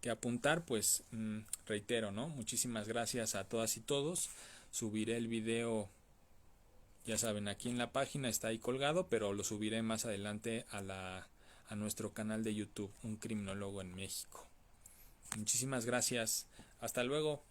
que apuntar, pues reitero, ¿no? Muchísimas gracias a todas y todos. Subiré el video, ya saben, aquí en la página está ahí colgado, pero lo subiré más adelante a nuestro canal de YouTube, Un Criminólogo en México. Muchísimas gracias. Hasta luego.